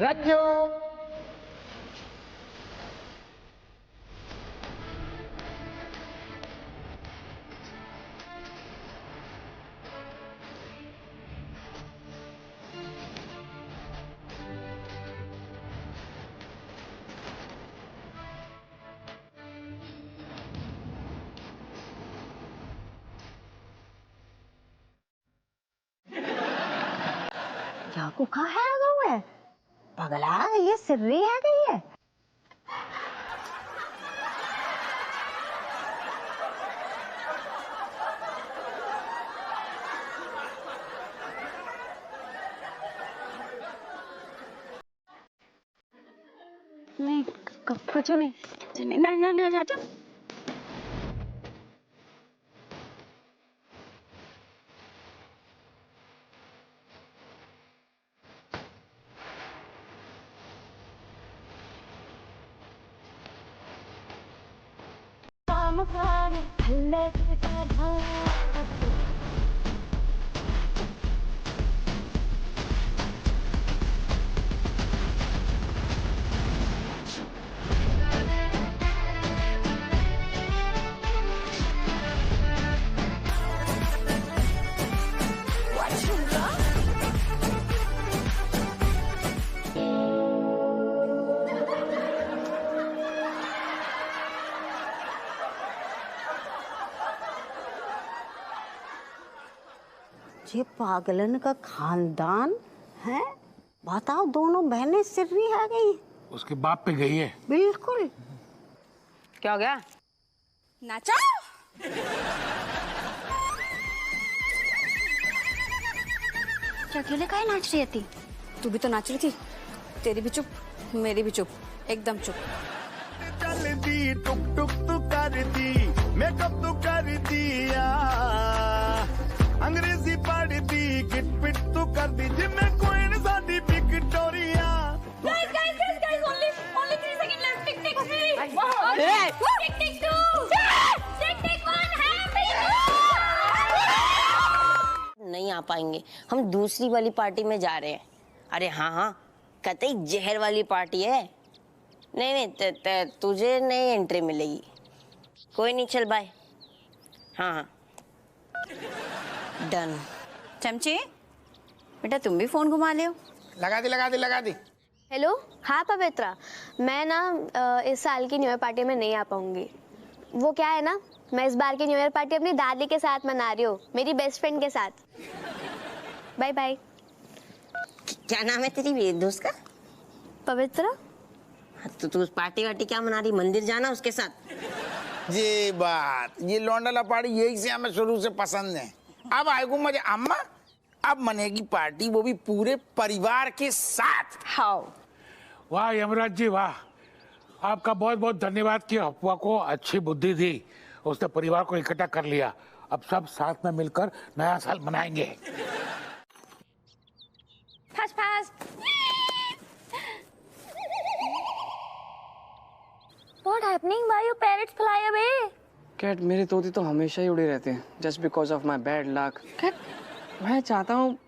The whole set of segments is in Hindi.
रज्जू, याकू कहाँ है गए? पगला ये सिर्री है गई है। नहीं कुछ नहीं नहीं नहीं नहीं ये पागलन का खानदान है। बताओ, दोनों बहनें सिर्री आ गई। उसके बाप पे गई है। बिल्कुल। क्या हो गया? नाचा? अकेले काहे नाच रही थी? तू भी तो नाच रही थी। तेरी भी चुप, मेरी भी चुप, एकदम चुप। चल दी टुक टुक तू कर दी, मेकअप तू कर दिया, अंग्रेजी पढ़ दी, गिट पिट तू कर दी, जिम्मे क्वीन साडी Victoria. Guys, only 3 seconds left. Tick tick 3. Tick tick 2. Tick tick 1. Happy नहीं आ पाएंगे, हम दूसरी वाली पार्टी में जा रहे हैं। अरे हाँ हाँ, कतई जहर वाली पार्टी है। नहीं नहीं, तुझे नहीं एंट्री मिलेगी। कोई नहीं, चल बाय। हाँ हाँ डन। चमचे, बेटा तुम भी फोन घुमा ले हो। लगा दी। हेलो, हाँ पवित्रा, मैं ना इस साल की न्यू ईयर पार्टी में नहीं आ पाऊंगी। वो क्या है ना, मैं इस बार की न्यू ईयर पार्टी अपनी दादी के साथ मना रही हूँ, मेरी बेस्ट फ्रेंड के साथ। Bye bye. क्या नाम है तेरी दोस्त का? पवित्रा। तो तू उस पार्टी वार्टी क्या मना रही? मंदिर जाना उसके साथ। ये बात, ये लौंडा पार्टी यही से हमें शुरू से पसंद है। अब आएगो मजे अम्मा, अब मनेगी पार्टी, वो भी पूरे परिवार के साथ। हाउ? वाह यमराज जी वाह, आपका बहुत बहुत धन्यवाद कि अफवाह को अच्छी बुद्धि दी, उसने परिवार को इकट्ठा कर लिया। अब सब साथ में मिलकर नया साल मनाएंगे। Fast, fast. What happening? Why your parrots fly away? Cat, मेरे तोते तो हमेशा ही उड़े रहते हैं, just because of my bad luck. Cat, मैं चाहता हूँ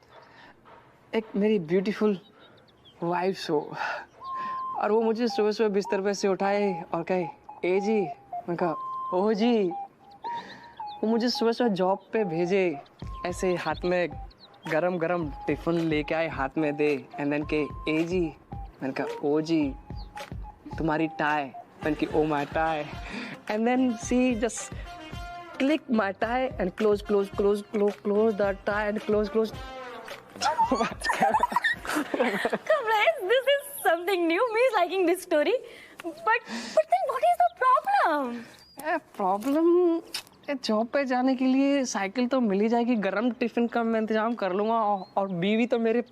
एक मेरी ब्यूटीफुल वाइफ हो, और वो मुझे सुबह सुबह बिस्तर पे से उठाए और कहे ए जी, मैं कहा ओ जी। वो मुझे सुबह सुबह जॉब पे भेजे, ऐसे हाथ में गरम गरम टिफिन लेके आए, हाथ में दे, एंड देन के ए जी, मैंने कहा ओ जी। तुम्हारी टाई, मैंने की oh my tie, and then see just click my tie and close the tie and close. Come guys, this is something new. Me is liking this story. But then what is the problem? Problem, job पे जाने के लिए साइकिल तो मिल ही जाएगी, गरम टिफिन का मैं इंतजाम कर लूंगा, और बीवी तो मेरे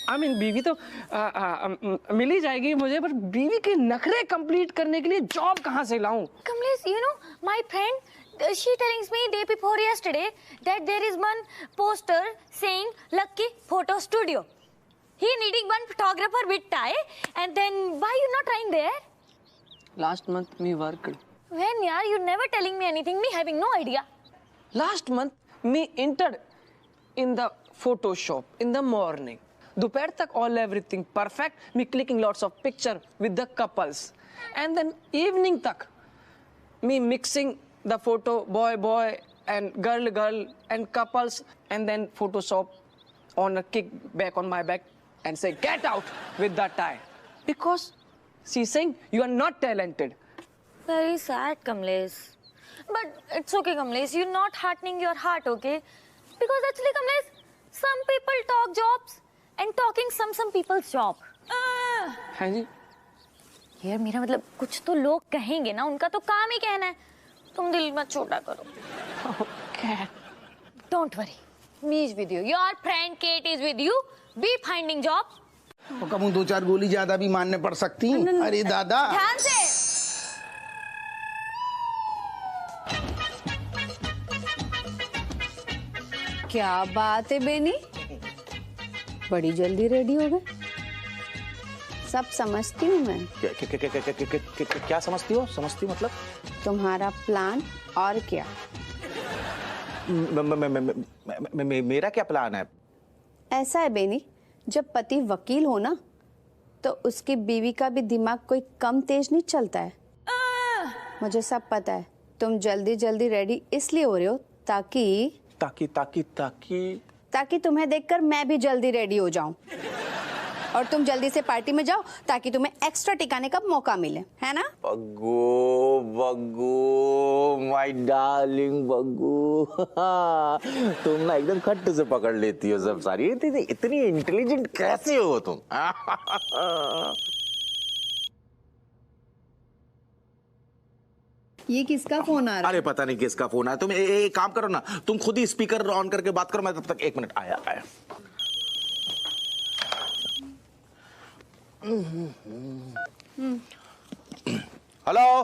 बीवी तो मिल ही जाएगी मुझे, पर बीवी के नखरे कंप्लीट करने के लिए जॉब कहाँ से लाऊं? Kamlesh, you know, my friend, she telling me day before yesterday that there is one poster saying Lucky Photo Studio. He needing one photographer with tie, and then why you not trying there? Last month me worked. When yaar, you never telling me anything. Me having no idea. Last month me entered in the Photoshop in the morning. दोपहर तक all everything perfect. Me clicking lots of picture with the couples, and then evening तक me mixing the photo boy and girl and couples, and then Photoshop on a kick back on my back and say get out with that tie because she's saying you are not talented. Very sad, Kamlesh. But it's okay, Kamlesh. You're not hardening your heart, okay? Because actually, Kamlesh, some people talk jobs and talking some people's job. हाँ जी. यार मेरा मतलब कुछ तो लोग कहेंगे ना, उनका तो काम ही कहना है. तुम दिल मत छोटा करो. Okay. Don't worry. Me is with you. Your friend Kate is with you. Be finding job. तो कबू 2-4 गोली ज्यादा भी मारने पड़ सकती हैं। अरे दादा ध्यान से. क्या बात है बेनी, बड़ी जल्दी रेडी हो गए। सब समझती हूँ मैं। क्या समझती हो? समझती मतलब? तुम्हारा प्लान और क्या? मेरा क्या प्लान है? ऐसा है बेनी, जब पति वकील हो ना तो उसकी बीवी का भी दिमाग कोई कम तेज नहीं चलता है। मुझे सब पता है। तुम जल्दी जल्दी रेडी इसलिए हो रहे हो ताकि तुम्हें देखकर मैं भी जल्दी रेडी हो जाऊं और तुम जल्दी से पार्टी में जाओ ताकि तुम्हें एक्स्ट्रा टिकाने का मौका मिले, है ना? बग्गू माय डार्लिंग बग्गू, तुम ना एकदम खट्ट से पकड़ लेती हो सब सारी। इतनी इंटेलिजेंट कैसे हो तुम? ये किसका फोन आ रहा है? अरे पता नहीं किसका फोन है। तुम एक काम करो ना, तुम खुद ही स्पीकर ऑन करके बात करो, मैं तब तक 1 मिनट आया। हेलो,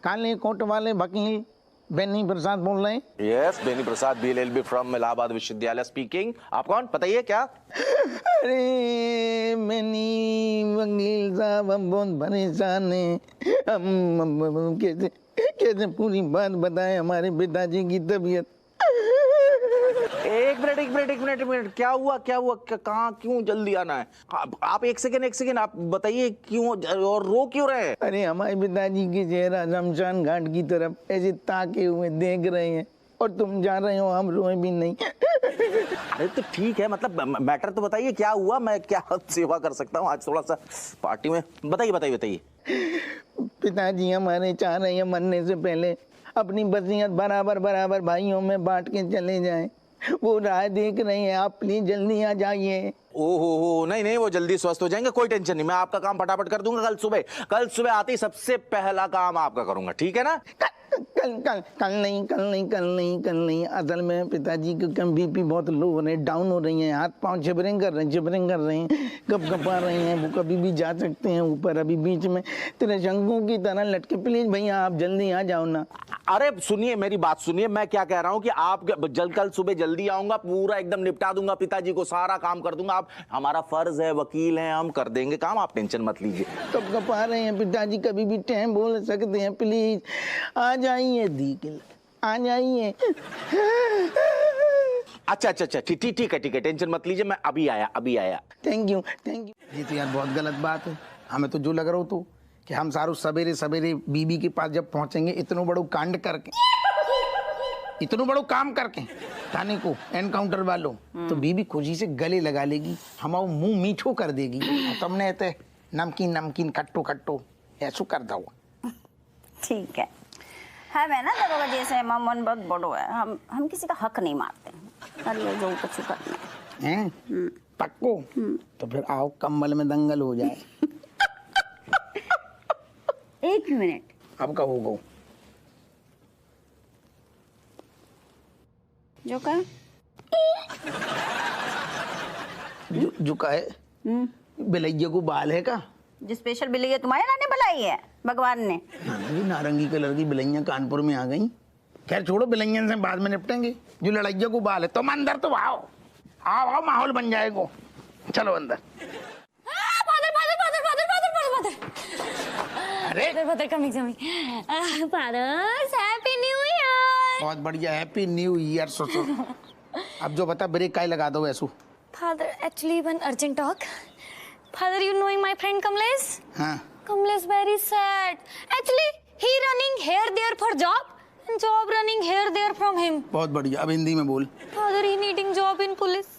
काले कोट वाले वकील बेनी प्रसाद बोल रहे हैं? Yes, Beni Prasad BLLB from Allahabad विश्वविद्यालय स्पीकिंग। आप कौन बताइए? क्या? अरे बेनी वकील साहब, हम बहुत परेशान हैं। हम कैसे पूरी बात बताएं हमारे पिताजी की तबीयत। एक मिनट, क्या हुआ? कहाँ, क्यों जल्दी आना है? आप एक सेकेंड आप बताइए क्यों और रो क्यों रहे हैं? अरे हमारे पिताजी की चेहरा शमशान घाट की तरफ ऐसे ताके हुए देख रहे हैं और तुम जा रहे हो, हम रोए भी नहीं। अरे तो ठीक है, मतलब मैटर तो बताइए क्या हुआ, मैं क्या सेवा कर सकता हूँ आज थोड़ा सा पार्टी में? बताइए। पिताजी हमारे चाह रहे हैं मरने से पहले अपनी वसीयत बराबर भाइयों में बांट के चले जाएं। वो राह देख रहे हैं, आप प्लीज जल्दी आ जाइए। ओहो, नहीं, वो जल्दी स्वस्थ हो जाएंगे, कोई टेंशन नहीं। मैं आपका काम फटाफट कर दूंगा। कल सुबह आते ही सबसे पहला काम आपका करूंगा, ठीक है ना? कल नहीं। असल में पिताजी के कम BP बहुत लो हो रहे हैं, डाउन हो रही हैं, हाथ पांव जिबरिंग कर रहे हैं, कपा रहे हैं। वो कभी भी जा सकते हैं ऊपर, अभी बीच में त्रिशंकु की तरह लटके। प्लीज भैया आप जल्दी आ जाओ ना। अरे सुनिए, मेरी बात सुनिए, मैं क्या कह रहा हूँ कि आप कल सुबह जल्दी आऊंगा, पूरा एकदम निपटा दूंगा पिताजी को, सारा काम कर दूंगा। आप, हमारा फर्ज है, वकील हैं, हम कर देंगे काम, आप टेंशन मत लीजिए। कब कपा रहे हैं पिताजी, कभी भी टाइम बोल सकते हैं। प्लीज आ जाइए दीकिल, आ जाइए। अच्छा, ठीक है, टेंशन मत लीजिए, मैं अभी आया। Thank you. ये तो यार बहुत गलत बात है। हमें तो जो लग रहा हो तो कि हम सारों सवेरे बीबी के पास जब पहुंचेंगे, इतनों बड़ो कांड करके, इतनों बड़ो काम करके थाने को एनकाउंटर वालों, तो बीबी खुशी से गले लगा लेगी, हमारा मुंह मीठो कर देगी। तुमने तो नमकीन खट्टो ऐसो कर दो। ठीक है मैं ना दरोगा जैसे मन बहुत बड़ो है, हम किसी का हक नहीं मारते। कर लो जो कुछ करना है। पक्को? तो फिर आओ कम्बल में दंगल हो जाए। 1 मिनट। अब कब होगा? जो का जो का है? बिलैया को बाल है का? जो स्पेशल बिल्ली तुम्हारे नाने बुलाई है भगवान ने। नारंगी कलर की बिलैया कानपुर में आ गई। खैर छोड़ो, बिलैया से बाद में निपटेंगे। जो लड़ैया को बाल है, तुम अंदर तो आओ, माहौल बन जाएगा। चलो अंदर। Father, father, father, father, father, father, father. अरे Father, father, coming, coming. Father, happy new year. बहुत बढ़िया, हैप्पी न्यू ईयर सोचो। अब जो बता ब्रेक काहे लगा दो वैसू। Father, actually one urgent talk. Father, you knowing my friend Kamlesh? हाँ Kamlesh very sad. Actually, he running here there for job and job running here there from him. बहुत बढ़िया, अब हिंदी में बोल। Father, he needing job in police.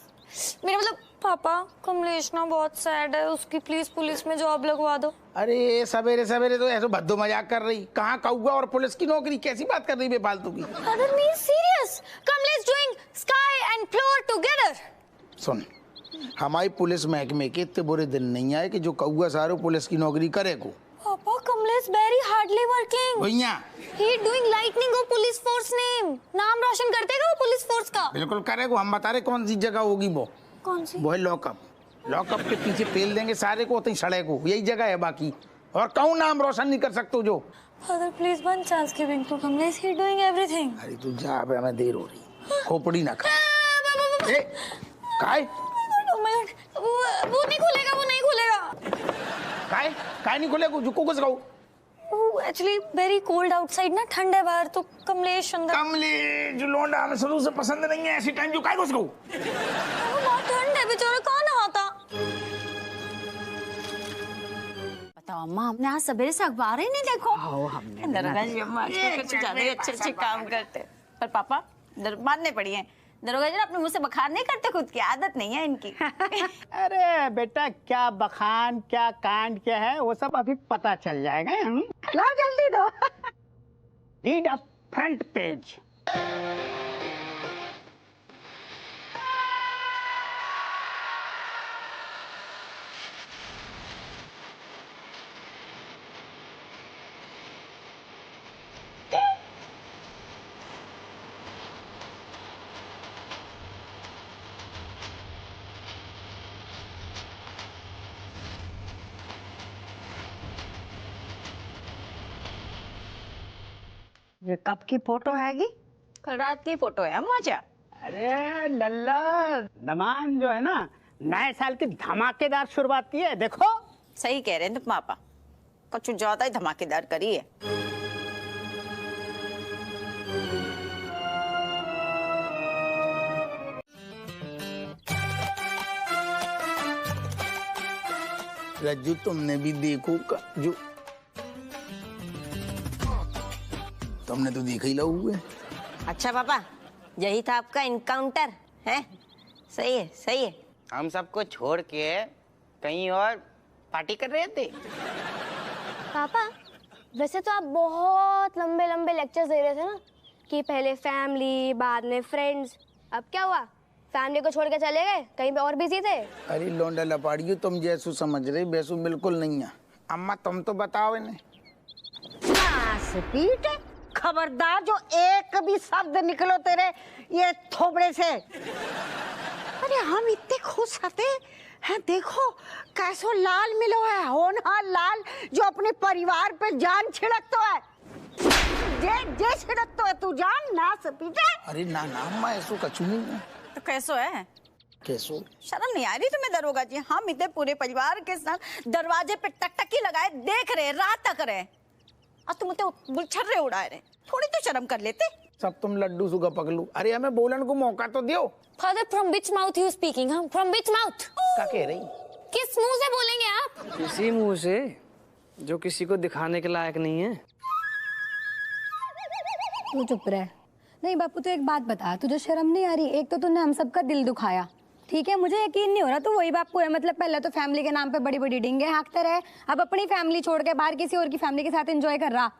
मेरा मतलब पापा कमलेश ना बहुत सैड है, उसकी प्लीज पुलिस में जॉब लगवा दो। अरे सवेरे सवेरे तो ऐसे भद्दो मजाक कर रही, कहाँ कौवा और पुलिस की नौकरी, कैसी बात कर रही बेफालतू की। Father, me serious. Kamlesh doing sky and floor together. सुन, हमारी पुलिस महकमे के इतने बुरे दिन नहीं आए कि जो कौवा सारो पुलिस की नौकरी करे को। पापा कमलेश very hardly working. भैया He doing lightning of police force name. नाम रोशन करते हैं वो पुलिस फोर्स का। बिल्कुल करेगा, हम बता रहे कौन सी जगह होगी वो। कौन सी? वो है लॉकअप। लॉकअप के पीछे पेल देंगे सारे को, उतनी सड़े को, यही जगह है बाकी। और कौन नाम रोशन नहीं कर सकते जो। Father, please one chance giving to Kamlesh. He doing everything. अरे तू जा, अब हमें देर हो रही, खोपड़ी ना खा। ए, काय? Oh my God. वो नहीं खुलेगा, वो नहीं खुलेगा। काय नहीं खुलेगा, झुको कुछ कहो। एक्चुअली वेरी कोल्ड आउटसाइड ना, ठंड है बाहर, तो कमलेश अंदर। कमली जो लोंडा हमें शुरू से पसंद नहीं है, ऐसी टाइम जो काय कुछ कहो। बहुत ठंड है, बेचारा कहाँ नहाता। बताओ अम्मा, हमने आज सवेरे से अखबार ही नहीं देखो। हमने दरोगा जी अम्मा आजकल कुछ ज्यादा ही अच्छे काम करते। पर पापा मानने पड़ी हैं, दरोगा जी अपने मुंह से बखान नहीं करते, खुद की आदत नहीं है इनकी। अरे बेटा, क्या बखान क्या कांड क्या है वो सब अभी पता चल जाएगा। लाओ जल्दी दो। Read a front page. ये कब की फोटो हैगी? कल रात की फोटो है अम्मा जी। अरे लल्ला, दमान जो है ना, नए साल की धमाकेदार शुरुआत की है, देखो। सही कह रहे हैं तुम पापा, कुछ ज्यादा ही धमाकेदार करी है। रज्जू तुमने भी देखो जो तुमने तो देखा ही लहू है। अच्छा पापा, यही था आपका इनकाउंटर है? सही है सही है। हम सबको छोड़ के कहीं और पार्टी कर रहे थे। पापा, वैसे तो आप बहुत लंबे लंबे लेक्चर्स दे रहे थे ना, कि पहले फैमिली बाद में फ्रेंड्स। अब क्या हुआ, फैमिली को छोड़ के चले गए, कहीं पे और बिजी थे? अरे लौंडा लपाड़ियो, तुम जैसू समझ रहे वैसू बिल्कुल नहीं है। अम्मा तुम तो बताओ इन्हें। पीट, खबरदार जो एक भी शब्द निकलो तेरे ये थोबड़े से। अरे हम इतने खुश थे हैं, देखो कैसो लाल मिलो है, होनहार लाल, जो अपने परिवार पे जान छिड़कतो है। जे छिड़कतो है तू जान ना सपीटे। अरे ना ना अम्मा, ऐसो कछु नहीं है। तो कैसो है? कैसो? शर्म नहीं आ रही तुम्हें दरोगा जी? हम इतने पूरे परिवार के साथ दरवाजे पे टकटकी लगाए देख रहे, रात तक रहे, और तुम तो बुलछर्रे उड़ा रहे। थोड़ी तो शर्म कर लेते। सब तुम लड्डू सुगा पगलू। अरे हमें बोलन को मौका तो दियो। Father, from which mouth you speaking? हम from which mouth? क्या कह रही? किस मुंह से बोलेंगे आप? किसी मुंह से जो किसी को दिखाने के लायक नहीं है। तू चुप रह। नहीं बापू, तो एक बात बता, तुझे शर्म नहीं आ रही? एक तो तूने हम सबका दिल दुखाया, ठीक है, मुझे यकीन नहीं हो रहा तो वही बापू है। मतलब पहले तो फैमिली के नाम पे बड़ी बड़ी डिंगे हाँकते रहे, अब अपनी फैमिली छोड़ के बाहर किसी और की फैमिली के साथ एंजॉय कर रहा।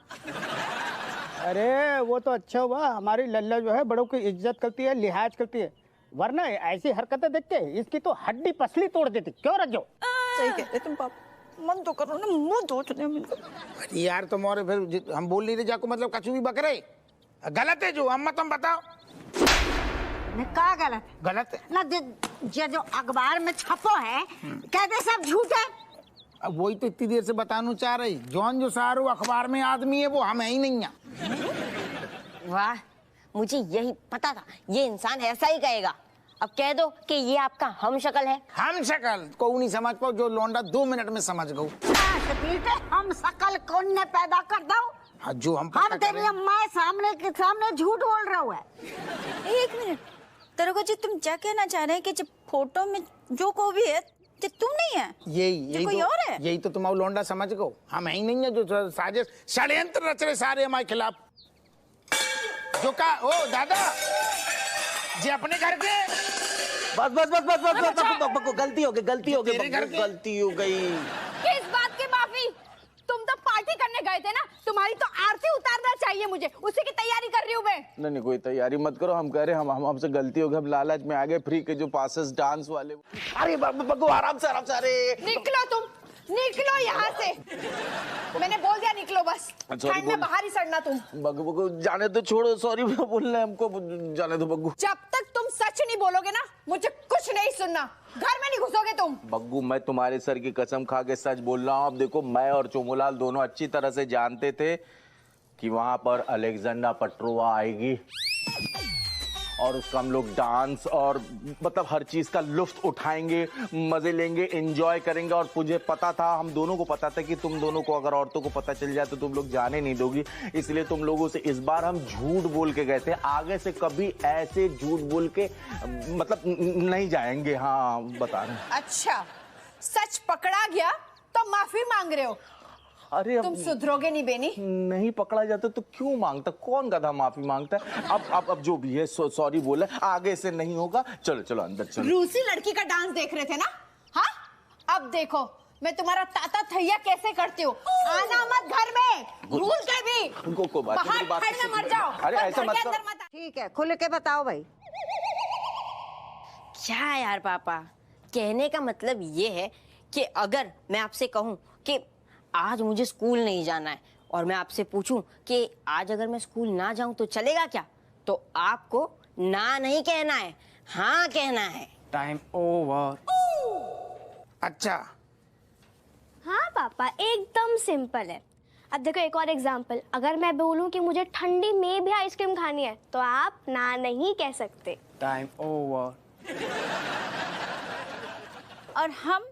अरे वो तो अच्छा हुआ, हमारी लल्ला जो है बड़ों की इज्जत करती है, लिहाज करती है, वरना ऐसी हरकतें देख के इसकी तो हड्डी पसली तोड़ देती। क्यों रज्जो? सही कह रहे तुम पापा, मन तो करो ना, मुंह धोच दे। अरे यार तुम्हारे फिर हम बोल नहीं रहे जाको, मतलब कछु भी बक रहे। गलत है जो अम्मा तुम बताओ। का गलत? गलत है ना, जो अखबार में छपो है कहते सब झूठ है। अब वही तो इतनी देर से बताना चाह रही, जौन जो सारो अखबार में आदमी है वो हम ही नहीं है। वाह, मुझे यही पता था, ये इंसान ऐसा ही कहेगा। अब कह दो कि ये आपका हम शक्ल है। हम शक्ल को नहीं समझ पाओ, जो लौंडा 2 मिनट में समझ गओ। बेटे हम शकल कौन ने पैदा कर दो? हाँ, जो हम तेरी अम्मा सामने के सामने झूठ बोल रहा हुआ है। एक मिनट, दरोगा जी तुम क्या कहना चाह रहे हैं कि जब फोटो में जो को भी है ये तुम नहीं है? यही कोई तो, और है? यही तो तुम्हारा लौंडा समझ गो। हम ही नहीं है जो साजिश षड्यंत्र रच रहे सारे हमारे खिलाफ। जो का ओ दादा जी अपने घर के बस बस बस बस बस बस गलती हो गई, गलती हो गई, गलती हो गई। किस बात की माफी? तुम तो पार्टी करने गए थे ना, तुम्हारी तो आरती उतारना चाहिए मुझे, उसी की तैयारी कर रही हूँ मैं। नहीं कोई तैयारी मत करो, हम कह रहे हम हमसे गलती हो गई, हम लालच में आ गए फ्री के जो पासेस डांस वाले। अरे बग्गू आराम से अरे निकलो तुम, निकलो यहाँ से। मैंने बोल दिया निकलो बस, ठंड में बाहर ही सड़ना तुम। बग्गू जाने तो छोड़ो, सॉरी बोलना है हमको, जाने दो बग्गू। जब तक तुम सच नहीं बोलोगे ना मुझे कुछ नहीं सुनना, घर में नहीं घुसोगे तुम। बग्गू मैं तुम्हारे सर की कसम खा के सच बोल रहा हूँ। अब देखो मैं और चोमूलाल दोनों अच्छी तरह से जानते थे कि वहां पर अलेक्जेंड्रा पेट्रोवा आएगी और उसका हम लोग डांस और मतलब हर चीज का लुत्फ उठाएंगे, मजे लेंगे, एंजॉय करेंगे। और मुझे पता था, हम दोनों को पता था कि तुम दोनों को अगर औरतों को पता चल जाए तो तुम लोग जाने नहीं दोगी, इसलिए तुम लोगों से इस बार हम झूठ बोल के गए थे। आगे से कभी ऐसे झूठ बोल के मतलब नहीं जाएंगे। हाँ बता रहे। अच्छा सच पकड़ा गया तो माफी मांग रहे हो? अरे तुम सुधरोगे नहीं बेनी। नहीं पकड़ा जाता तो क्यों मांगता, कौन गधा माफी मांगता है। अब जो भी है सॉरी बोला, आगे से नहीं होगा। चलो चलो अंदर चलो। रूसी लड़की का डांस देख रहे थे ना? हाँ अब देखो मैं तुम्हारा ताता थैया कैसे करती हूँ। आना मत घर में, भूल के भी बाहर ठंड में मर जाओ। अरे ऐसा मत करो। ठीक है खुल के बताओ भाई। क्या यार पापा, कहने का मतलब ये है कि अगर मैं आपसे कहूँ कि आज मुझे स्कूल नहीं जाना है और मैं आपसे पूछूं कि आज अगर मैं स्कूल ना जाऊं तो चलेगा क्या, तो आपको ना नहीं कहना है, हाँ कहना है। Time over. अच्छा हाँ पापा एकदम सिंपल है। अब देखो एक और एग्जांपल, अगर मैं बोलूं कि मुझे ठंडी में भी आइसक्रीम खानी है तो आप ना नहीं कह सकते। Time over. और हम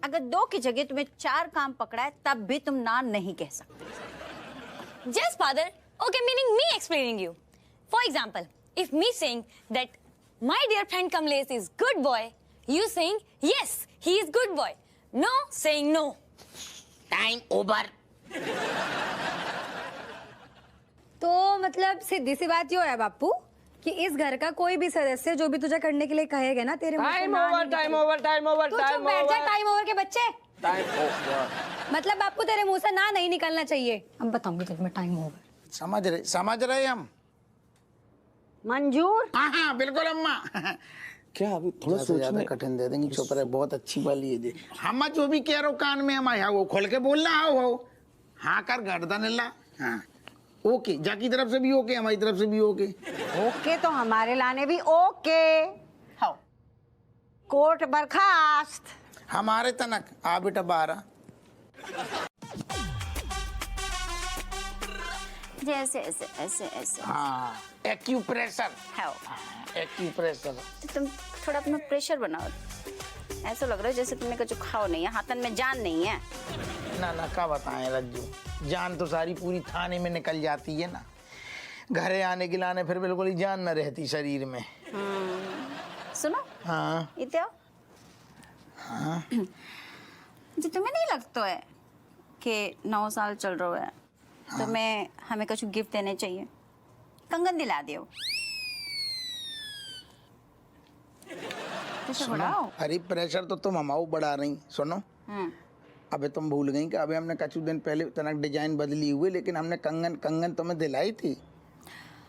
अगर 2 की जगह तुम्हें 4 काम पकड़ा है तब भी तुम ना नहीं कह सकते। Yes, father. Okay, meaning me explaining you. For example, if me saying that my dear friend Kamlesh is good boy, you saying yes, he is good boy. No, saying no. Time over. तो मतलब सीधी सी बात यो है बापू कि इस घर का कोई भी सदस्य जो भी तुझे करने के लिए कहेगा ना, तेरे मुंह से ना नहीं निकलेगा। टाइम ओवर टाइम ओवर तू चुप बैठ जा, टाइम ओवर के बच्चे। Time over. मतलब बापू तेरे मुंह से ना नहीं निकलना चाहिए। अब बताऊंगी तुम्हें टाइम ओवर। समझ रहे हम। मंजूर? हाँ बिल्कुल अम्मा। क्या अभी थोड़ा ज्यादा कठिन दे देंगे, चुप रहे, बहुत अच्छी वाली है। हम जो भी कह रहे हो कान में हम वो खोल के बोलना। हो हाँ कर गर्दन हिला। हाँ ओके, जाकी तरफ से भी ओके, हमारी तरफ से भी ओके। ओके तो हमारे लाने भी ओके। हाँ कोर्ट बर्खास्त। हमारे तनक आ बेटा 12। जैसे ऐसे ऐसे ऐसे। हाँ एक्यूप्रेशर। हाँ एक्यूप्रेशर। तो तुम थोड़ा अपना प्रेशर बनाओ। ऐसा लग रहा है जैसे तुम्हें कुछ खाओ नहीं है, हाथन में जान नहीं है। ना क्या बताएं रज्जू, जान तो सारी पूरी थाने में निकल जाती है ना, घरे आने के लाने फिर बिल्कुल ही जान न रहती शरीर में। सुनो। हाँ इते आओ। हाँ जी तुम्हें नहीं लगता है कि 9 साल चल रहा है तो मैं हमें कुछ गिफ्ट देने चाहिए? कंगन दिला दियो। अरे प्रेशर तो तुम हमाओ बढ़ा रही। सुनो अबे तुम भूल गई कि अबे हमने कुछ दिन पहले तनक डिजाइन बदली हुई, लेकिन हमने कंगन तुम्हें दिलाई थी।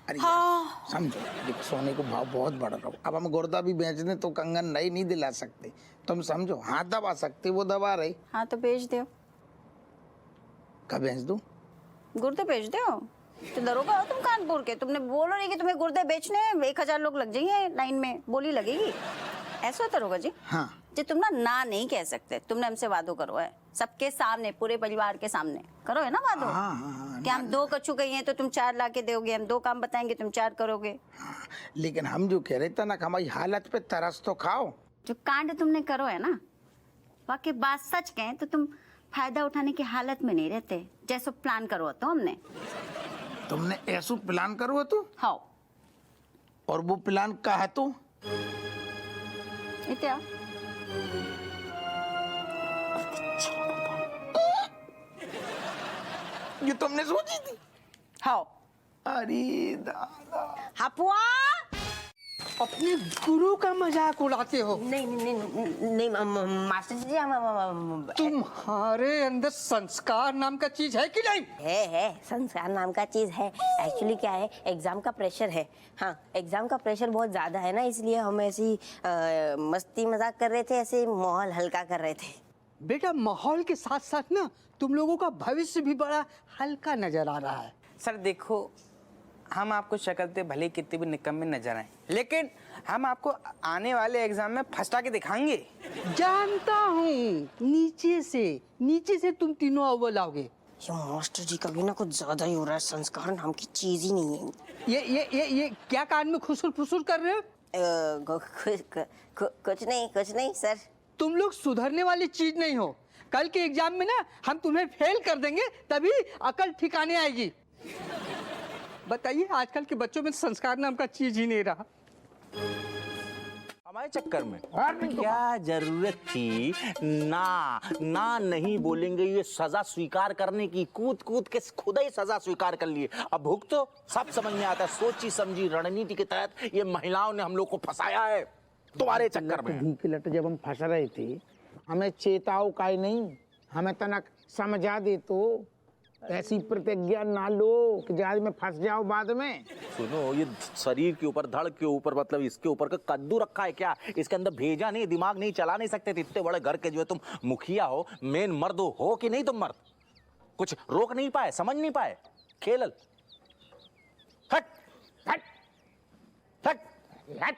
अरे हाँ। समझो देखो सोने को भाव बहुत बढ़ रहा हो, अब हम गुर्दा भी बेच दें तो कंगन नहीं दिला सकते। तुम समझो, हाथ दबा सकते, वो दबा रही। हाँ तो बेच दो। कब बेच दूं? गुर्दे बेच दो। तो दरोगा हो तुम कानपुर के, तुमने बोलो नहीं कि तुम्हें गुर्दे बेचने हैं। 1000 लोग लग जाएंगे लाइन में, बोली लगेगी। ऐसा होता होगा जी। हाँ जी तुम ना नहीं कह सकते, तुमने हमसे वादो करो है सबके सामने, पूरे परिवार के सामने करो है ना वादो। हाँ, कि हम 2 कच्चू गई हैं तो तुम 4 ला के दोगे, हम 2 काम बताएंगे तुम 4 करोगे। लेकिन हम जो कह रहे थे ना, हमारी हालत पे तरस तो खाओ। जो कांड तुमने करो है ना, वाकई बात सच कहें तो तुम फायदा उठाने की हालत में नहीं रहते। जैसो प्लान करो तो हमने, तुमने ऐसो प्लान करो तो हाँ, और वो प्लान का है तो इत्या ये तुमने सोची थी? हाँ। अरे दादा, हपुआ अपने गुरु का मजाक उड़ाते हो। नहीं मास्टर जी, तुम्हारे अंदर संस्कार नाम का चीज है कि नहीं? है संस्कार नाम का चीज है। एक्चुअली क्या है, एग्जाम का प्रेशर है। हाँ, एग्जाम का प्रेशर बहुत ज्यादा है ना, इसलिए हम ऐसी मस्ती मजाक कर रहे थे, ऐसे माहौल हल्का कर रहे थे। बेटा माहौल के साथ साथ ना तुम लोगों का भविष्य भी बड़ा हल्का नजर आ रहा है। सर देखो, हम आपको शक्ल भले कितने भी निकम्मे नजर आए, लेकिन हम आपको आने वाले एग्जाम में फंसा के दिखाएंगे। जानता हूँ, नीचे से तुम तीनों अव्वल आओगे। ये मास्टर जी का भी ना कुछ ज्यादा ही हो रहा है, संस्कार नाम की चीज ही नहीं है। ये क्या कान में खुसुर फुसुर कर रहे हो? कुछ नहीं सर। तुम लोग सुधरने वाली चीज नहीं हो। कल के एग्जाम में ना हम तुम्हें फेल कर देंगे, तभी अकल ठिकाने आएगी। बताइए, आजकल के बच्चों में संस्कार नाम का चीज ही नहीं रहा। हमारे चक्कर में क्या जरूरत थी? ना नहीं बोलेंगे, ये सजा स्वीकार करने की, कूद कूद के खुद ही सजा स्वीकार कर लिए। अब भुगतो, तो सब समझ में आता है। सोची समझी रणनीति के तहत ये महिलाओं ने हम लोग को फंसाया है तुम्हारे चक्कर में। लट जब हम फंस रहे थे, हमें चेताओ का ही नहीं, हमें तनक समझा दे तो ऐसी प्रतिज्ञा ना लो कि जहाज में फंस जाओ बाद में। सुनो, ये शरीर के ऊपर, धड़ के ऊपर, मतलब इसके ऊपर का कद्दू रखा है क्या? इसके अंदर भेजा नहीं, दिमाग नहीं चला नहीं सकते थे? इतने बड़े घर के जो है तुम मुखिया हो, मेन मर्द हो कि नहीं? तुम मर्द कुछ रोक नहीं पाए, समझ नहीं पाए? खेलल हट हट हट हट।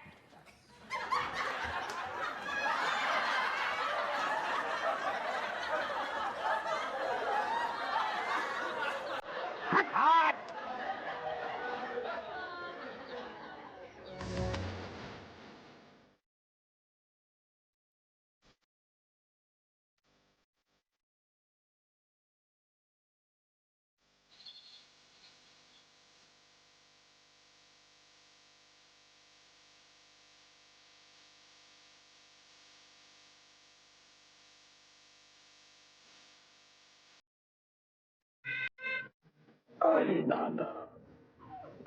अरे दादा,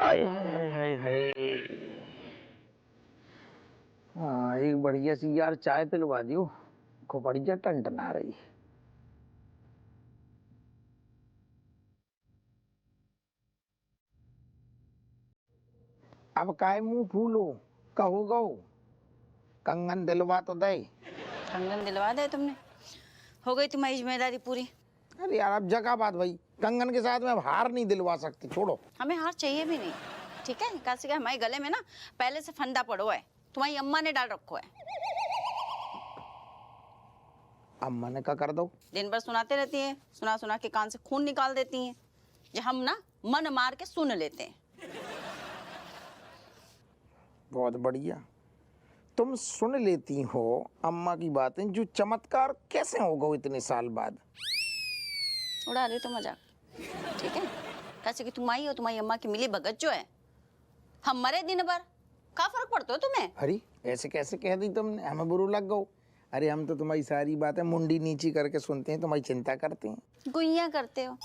आय हाय हाय। हाँ, एक बढ़िया सी यार चाय पिलवा दियो, खोपड़िया टनटना रही। अब काय मुंह फूलो, कहो गो, कंगन दिलवा तो दे। कंगन दिलवा दे तुमने, हो गई तुम्हारी जिम्मेदारी पूरी। अरे यार, अब जगह बात भाई, कंगन के साथ में अब हार नहीं दिलवा सकते, छोड़ो। हमें हार चाहिए भी नहीं, ठीक है? कैसे क्या, हमारे गले में ना पहले से फंदा पड़ो है, तुम्हारी अम्मा ने डाल रखो है। अम्मा ने क्या कर दो? दिन भर सुनाते रहती है, सुना सुना के कान से खून निकाल देती हैं, जो हम ना मन मार के सुन लेते हैं। बहुत बढ़िया, तुम सुन लेती हो अम्मा की बातें, जो चमत्कार कैसे होगा इतने साल बाद? उड़ा रही तो मजाक, ठीक है? कैसे कि तुम आई हो, तुम्हारी अम्मा की मिली भगत जो है, हम मरे दिन भर, क्या फर्क पड़ता है तुम्हें? अरे ऐसे कैसे कह दी तुमने, हमें बुरा लग गो। अरे हम तो तुम्हारी सारी बातें मुंडी नीची करके सुनते हैं, तुम्हारी चिंता करते हैं। गुइया करते हो।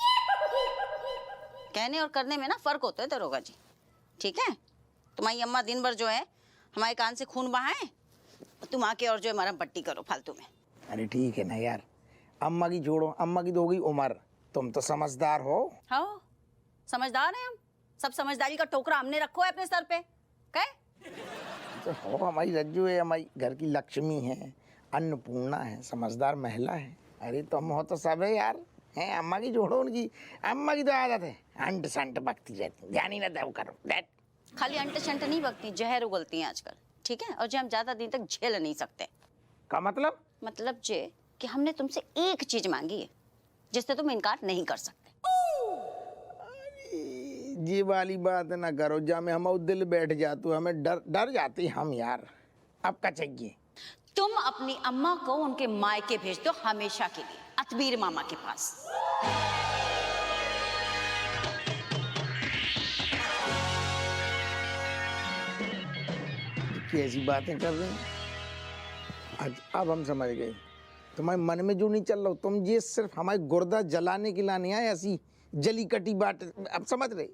कहने और करने में ना फर्क होता है दरोगा जी, ठीक है? तुम्हारी अम्मा दिन भर जो है हमारे कान से खून बहाए, तुम आके और जो है मरहम पट्टी करो फालतू में। अरे ठीक है ना यार, अम्मा की छोड़ो, अम्मा की तो हो गई उम्र, तुम तो समझदार हो। हाँ, समझदार हैं हम, सब समझदारी का टोकरा हमने रखो है अपने सर पे। कहे तो हो, हमारी रज्जू है, हमारी घर की लक्ष्मी है, अन्नपूर्णा है, समझदार महिला है। अरे तुम हो तो सब है यार, हैं? अम्मा की जोड़ो, उनकी अम्मा की तो आदत है अंट संट बकती रहती, ध्यान ही ना दो करो। खाली अंट शंट नहीं बकती, जहर उगलती हैं आजकल, ठीक है, और जो हम ज्यादा दिन तक झेल नहीं सकते। का मतलब? मतलब जे कि हमने तुमसे एक चीज मांगी है जिससे तुम इनकार नहीं कर सकते। ये वाली बात ना करो, जा में हम दिल बैठ जाते, हमें डर जाती हम यार। अब क्या चाहिए? तुम अपनी अम्मा को उनके मायके भेज दो हमेशा के लिए, अतबीर मामा के पास। कैसी बातें कर रहे हैं? अब हम समझ गए तुम्हारे मन में जो नहीं चल रहा, तुम ये सिर्फ हमारे गुर्दा जलाने के लिए नहीं आए, ऐसी जली कटी बात। अब समझ रहे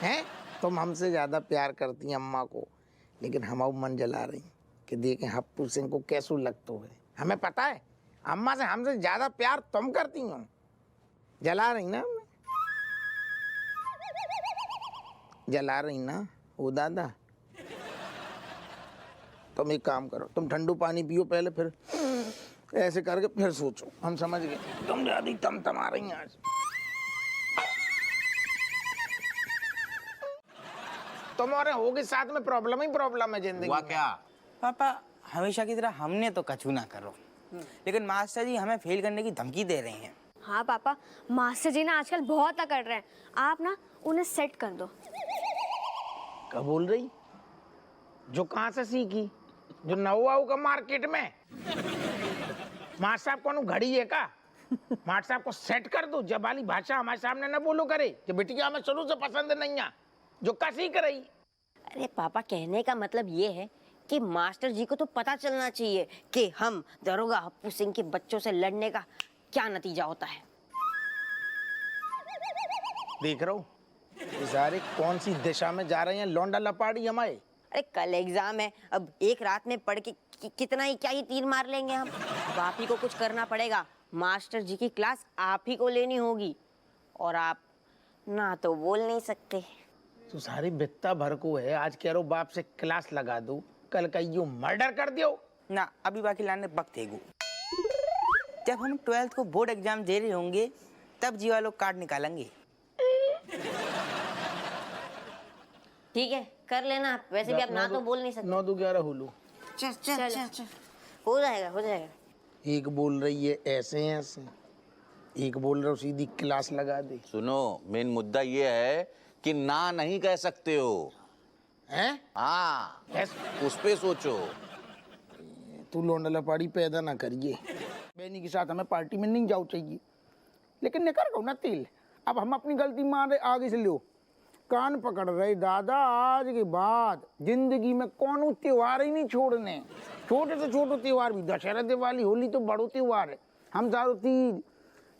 हैं? तुम हमसे ज्यादा प्यार करती हैं अम्मा को, लेकिन हमारा मन जला रही कि देखें हप्पू सिंह को कैसो लगता है। हमें पता है अम्मा से हमसे ज्यादा प्यार तुम करती हो। जला रही ना हमें, जला रही ना ओ दादा। तुम एक काम करो, तुम ठंडू पानी पियो पहले, फिर ऐसे करके फिर सोचो। हम समझ गए तुम ज्यादा तम आ रही हैं आज। तुम्हारे होगे साथ में प्रॉब्लम ही प्रॉब्लम है जिंदगी में। क्या पापा, हमेशा की तरह हमने तो कछु ना करो, लेकिन मास्टर जी हमें फेल करने की धमकी दे रहे हैं। हाँ पापा, मास्टर जी ना आजकल बहुत अकड़ रहे हैं, आप ना उन्हें सेट कर दो। क्या बोल रही? जो कहाँ से सीखी? जो नवा होगा मार्केट में? मास्टर साहब कौन घड़ी है का? मास्टर साहब को सेट कर दो। जब वाली भाषा हमारे सामने न बोलो करे कि बेटिया हमें शुरू से पसंद नहीं है, जो का सीख रही। अरे पापा, कहने का मतलब ये है कि मास्टर जी को तो पता चलना चाहिए कि हम दरोगा हप्पू सिंह के बच्चों से लड़ने का क्या नतीजा होता है। देख रहे हो ये सारे कौन सी दिशा में जा रहे हैं लौंडा लपाड़ी हमारे। अरे कल एग्जाम है, अब एक रात में पढ़ के कितना ही क्या ही तीर मार लेंगे हम। अब आप ही को कुछ करना पड़ेगा, मास्टर जी की क्लास आप ही को लेनी होगी, और आप ना तो बोल नहीं सकते। तो सारी बित्ता भर को है, आज कह रहा हूँ बाप से क्लास लगा दो, कल का यूं मर्डर कर दियो ना। अभी बाकी लाने वक्त है। जब हम 12th को बोर्ड एग्जाम दे रहे होंगे तब जीवा लोग कार्ड निकालेंगे। ठीक है, कर लेना आप। वैसे भी आप ना तो बोल नहीं सकते। 9 2 11 हुलू। चल चल चल चल, हो जाएगा हो जाएगा। एक बोल रही है ऐसे ऐसे, एक बोल रहा हूँ सीधी क्लास लगा दे। सुनो, मेन मुद्दा ये है कि ना नहीं कह सकते हो हैं? हाँ, उस पे सोचो। तू लौंडा लपाड़ी पैदा ना करिए। बहनी के साथ हमें पार्टी में नहीं जाओ चाहिए, लेकिन निकर गो ना तिल। अब हम अपनी गलती मान रहे, आगे से लो कान पकड़ रहे दादा। आज के बाद जिंदगी में कौन त्योहार ही नहीं छोड़ने। छोटे से छोटे त्योहार भी, दशहरा दिवाली होली तो बड़ो त्योहार है। हम चारों तीज,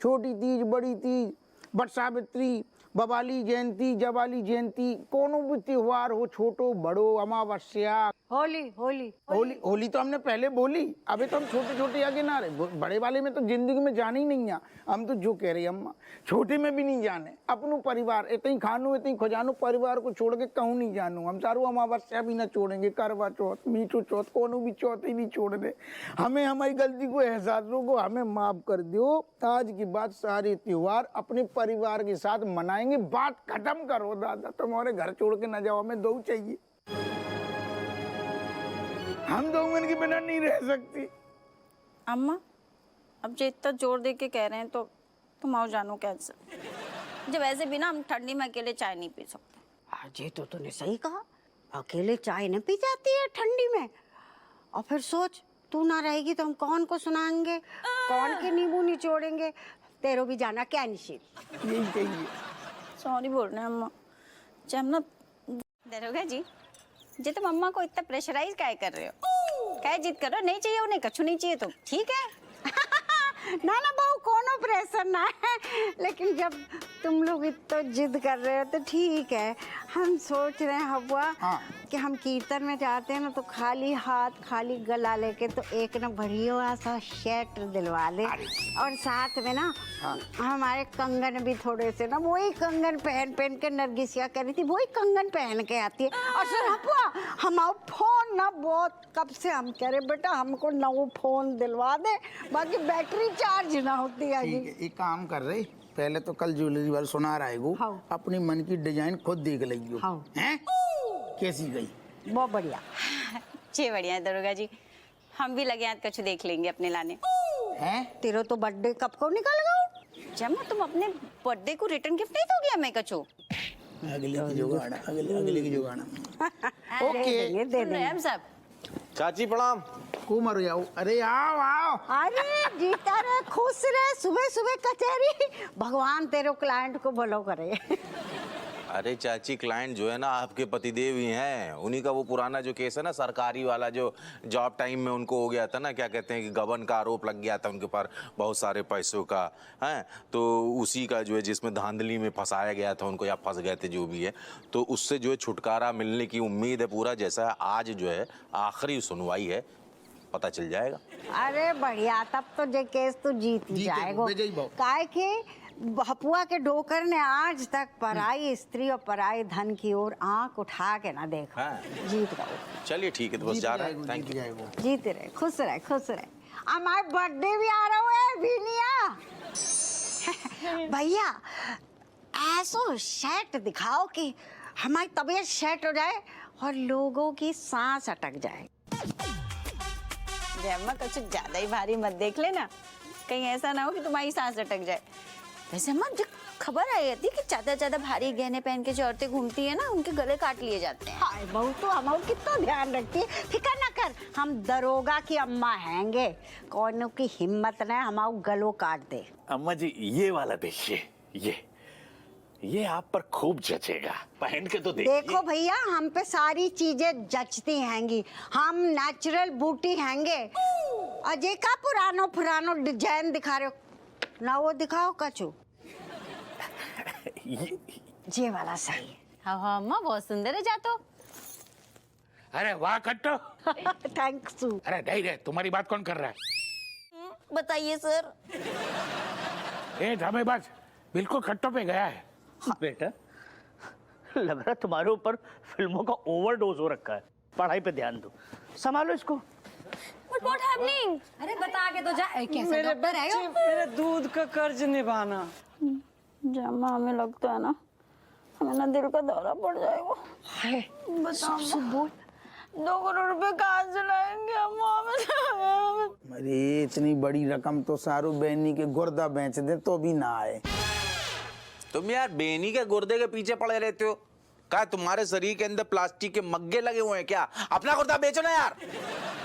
छोटी तीज, बड़ी तीज, बट सावित्री, बवाली जयंती, जवाली जयंती, कोनो भी त्योहार हो, छोटो बड़ो, अमावस्या, होली होली होली होली तो हमने पहले बोली। अभी तो हम छोटे छोटे आगे ना रहे, बड़े वाले में तो जिंदगी में जाने ही नहीं है। हम तो जो कह रही अम्मा, छोटे में भी नहीं जाने। अपनो परिवार इतनी खानू इतनी खजानू, परिवार को छोड़ के कहूँ नहीं जानू। हम चारों अमावस्या भी ना छोड़ेंगे, करवा चौथ, मीठो चौथ, कोनो भी चौथ ही नहीं छोड़ने। हमें हमारी गलती को एहसास को हमें माफ कर दो। आज के बाद सारे त्योहार अपने परिवार के साथ मनाएंगे। बात खत्म करो दादा, तुम्हारे घर छोड़ के न जाओ, हमें दो चाहिए। हम 2 मिनट के बिना नहीं रह सकती। अम्मा, अब जो इतना जोर दे के कह रहे हैं तो तुम आओ जानो कैंसिल। जब ऐसे भी ना हम ठंडी में अकेले चाय नहीं पी सकते। आज ये तो तूने सही कहा, अकेले चाय न पी जाती है ठंडी में। और फिर सोच, तू ना रहेगी तो हम कौन को सुनाएंगे, कौन के नींबू निचोड़ेंगे। तेरो भी जाना क्या निश्चित। यही चाहिए। सॉरी बोल रहे हैं अम्मा। जब ना दरोगा जी, जी तुम अम्मा को इतना प्रेशराइज काहे कर रहे हो? काहे जिद कर रहे हो? नहीं चाहिए उन्हें, कछु नहीं चाहिए तो ठीक है। ना ना बहू, कोनो प्रेशर ना है, लेकिन जब तुम लोग इतना जिद कर रहे हो तो ठीक है। हम सोच रहे हैं हब्बा कि हम कीर्तन में जाते हैं ना तो खाली हाथ खाली गला लेके तो एक ना बढ़िया सा शर्ट दिलवा ले, और साथ में ना हमारे कंगन भी थोड़े से ना, वही कंगन पहन पहन के नरगिसिया करी थी, वही कंगन पहन के आती है। और सुन हब्बा, हमारा फोन ना बहुत कब से हम कह रहे बेटा हमको नया फोन दिलवा दे, बाकी बैटरी चार्ज ना होती है। ठीक है, एक काम कर रहे, पहले तो कल ज्वेलरी वाले सुनार आएगो, अपनी मन की डिजाइन खुद देख लेगी। हैं? कैसी गई? बहुत बढ़िया। अच्छे बढ़िया है दरोगा जी, हम भी लगे हाथ कछु देख लेंगे अपने लाने। हैं तेरा तो बर्थडे कब को निकल गया? जम्मा तुम अपने बर्थडे को रिटर्न गिफ्ट नहीं दोगे हमें कछु? अगले की जुगाड़, अगले की जुगाड़। ओके दे देंगे। हम सब चाची प्रणाम। को मर जाओ, अरे आओ आओ। अरे जीता रहे, खुश रहे, सुबह सुबह कचहरी, भगवान तेरे क्लाइंट को भलो करे। अरे चाची क्लाइंट जो है ना आपके पतिदेव ही हैं, उन्हीं का वो पुराना जो केस है ना सरकारी वाला, जो जॉब टाइम में उनको हो गया था ना, क्या कहते हैं कि गबन का आरोप लग गया था उनके ऊपर बहुत सारे पैसों का, है तो उसी का जो है जिसमें धांधली में फंसाया गया था उनको, या फंस गए थे जो भी है, तो उससे जो है छुटकारा मिलने की उम्मीद है पूरा। जैसा आज जो है आखिरी सुनवाई है, पता चल जाएगा। अरे बढ़िया, तब तो जे केस तो जीत ही जाएगा। काहे के हपुआ के डोकर ने आज तक पराई स्त्री और पराई धन की ओर आंख उठा के ना देखा। हाँ। जीत गए। चलिए ठीक है, तो बस जा रहा है। Thank you. जीते रहे, खुश रहे, खुश रहे। हमारा बर्थडे भी आ रहा है बीनिया। भैया ऐसो सेट दिखाओ कि हमारी तबीयत सेट हो जाए और लोगों की सांस अटक जाए। जम्मा कुछ ज्यादा ही भारी मत देख लेना, कहीं ऐसा ना हो कि तुम्हारी सांस अटक जाए। वैसे अम्मा जो खबर आई थी कि ज्यादा भारी गहने पहन के जो औरतें घूमती है ना, उनके गले काट लिए जाते हैं। हाय बहू तो हम कितना ध्यान रखती है, फिकर ना कर, हम दरोगा की अम्मा हैंगे, कौन की हिम्मत न हमारा गलो काट दे। अम्मा जी ये वाला देखिए, ये आप पर खूब जचेगा, पहन के तो देखिए। देखो भैया हम पे सारी चीजें जचती हैंगी, हम नेचुरल ब्यूटी हैंगे। अजय का पुरानो डिजाइन दिखा रहे हो ना, वो दिखाओ कछु। ये वाला सही है। हाँ अम्मा बहुत सुंदर है जातो। अरे वाह कट्टो। थैंक्स। अरे नहीं रे, तुम्हारी बात कौन कर रहा है? बताइए सर। ए धमेबाज, बिल्कुल कट्टो पे गया है। बेटा लग रहा तुम्हारे ऊपर फिल्मों का ओवरडोज हो रखा है, पढ़ाई पे ध्यान दो, संभालो इसको। But what happening? अरे बता के तो जा, कैसे डॉक्टर है? मेरे दूध का कर्ज निभाना। जम्मा हमें लगता है ना हमें ना दिल का दौरा पड़ जाएगा। बताओ बोल, 2 करोड़ रुपए कहाँ से लाएंगे अम्मा? अरे इतनी बड़ी रकम तो सारू बहनी के गुर्दा बेच दे तो भी ना आए। तुम यार बेनी के गुर्दे के पीछे पड़े रहते हो, क्या तुम्हारे शरीर के अंदर प्लास्टिक के मग्गे लगे हुए हैं क्या? अपना गुर्दा बेचो ना यार।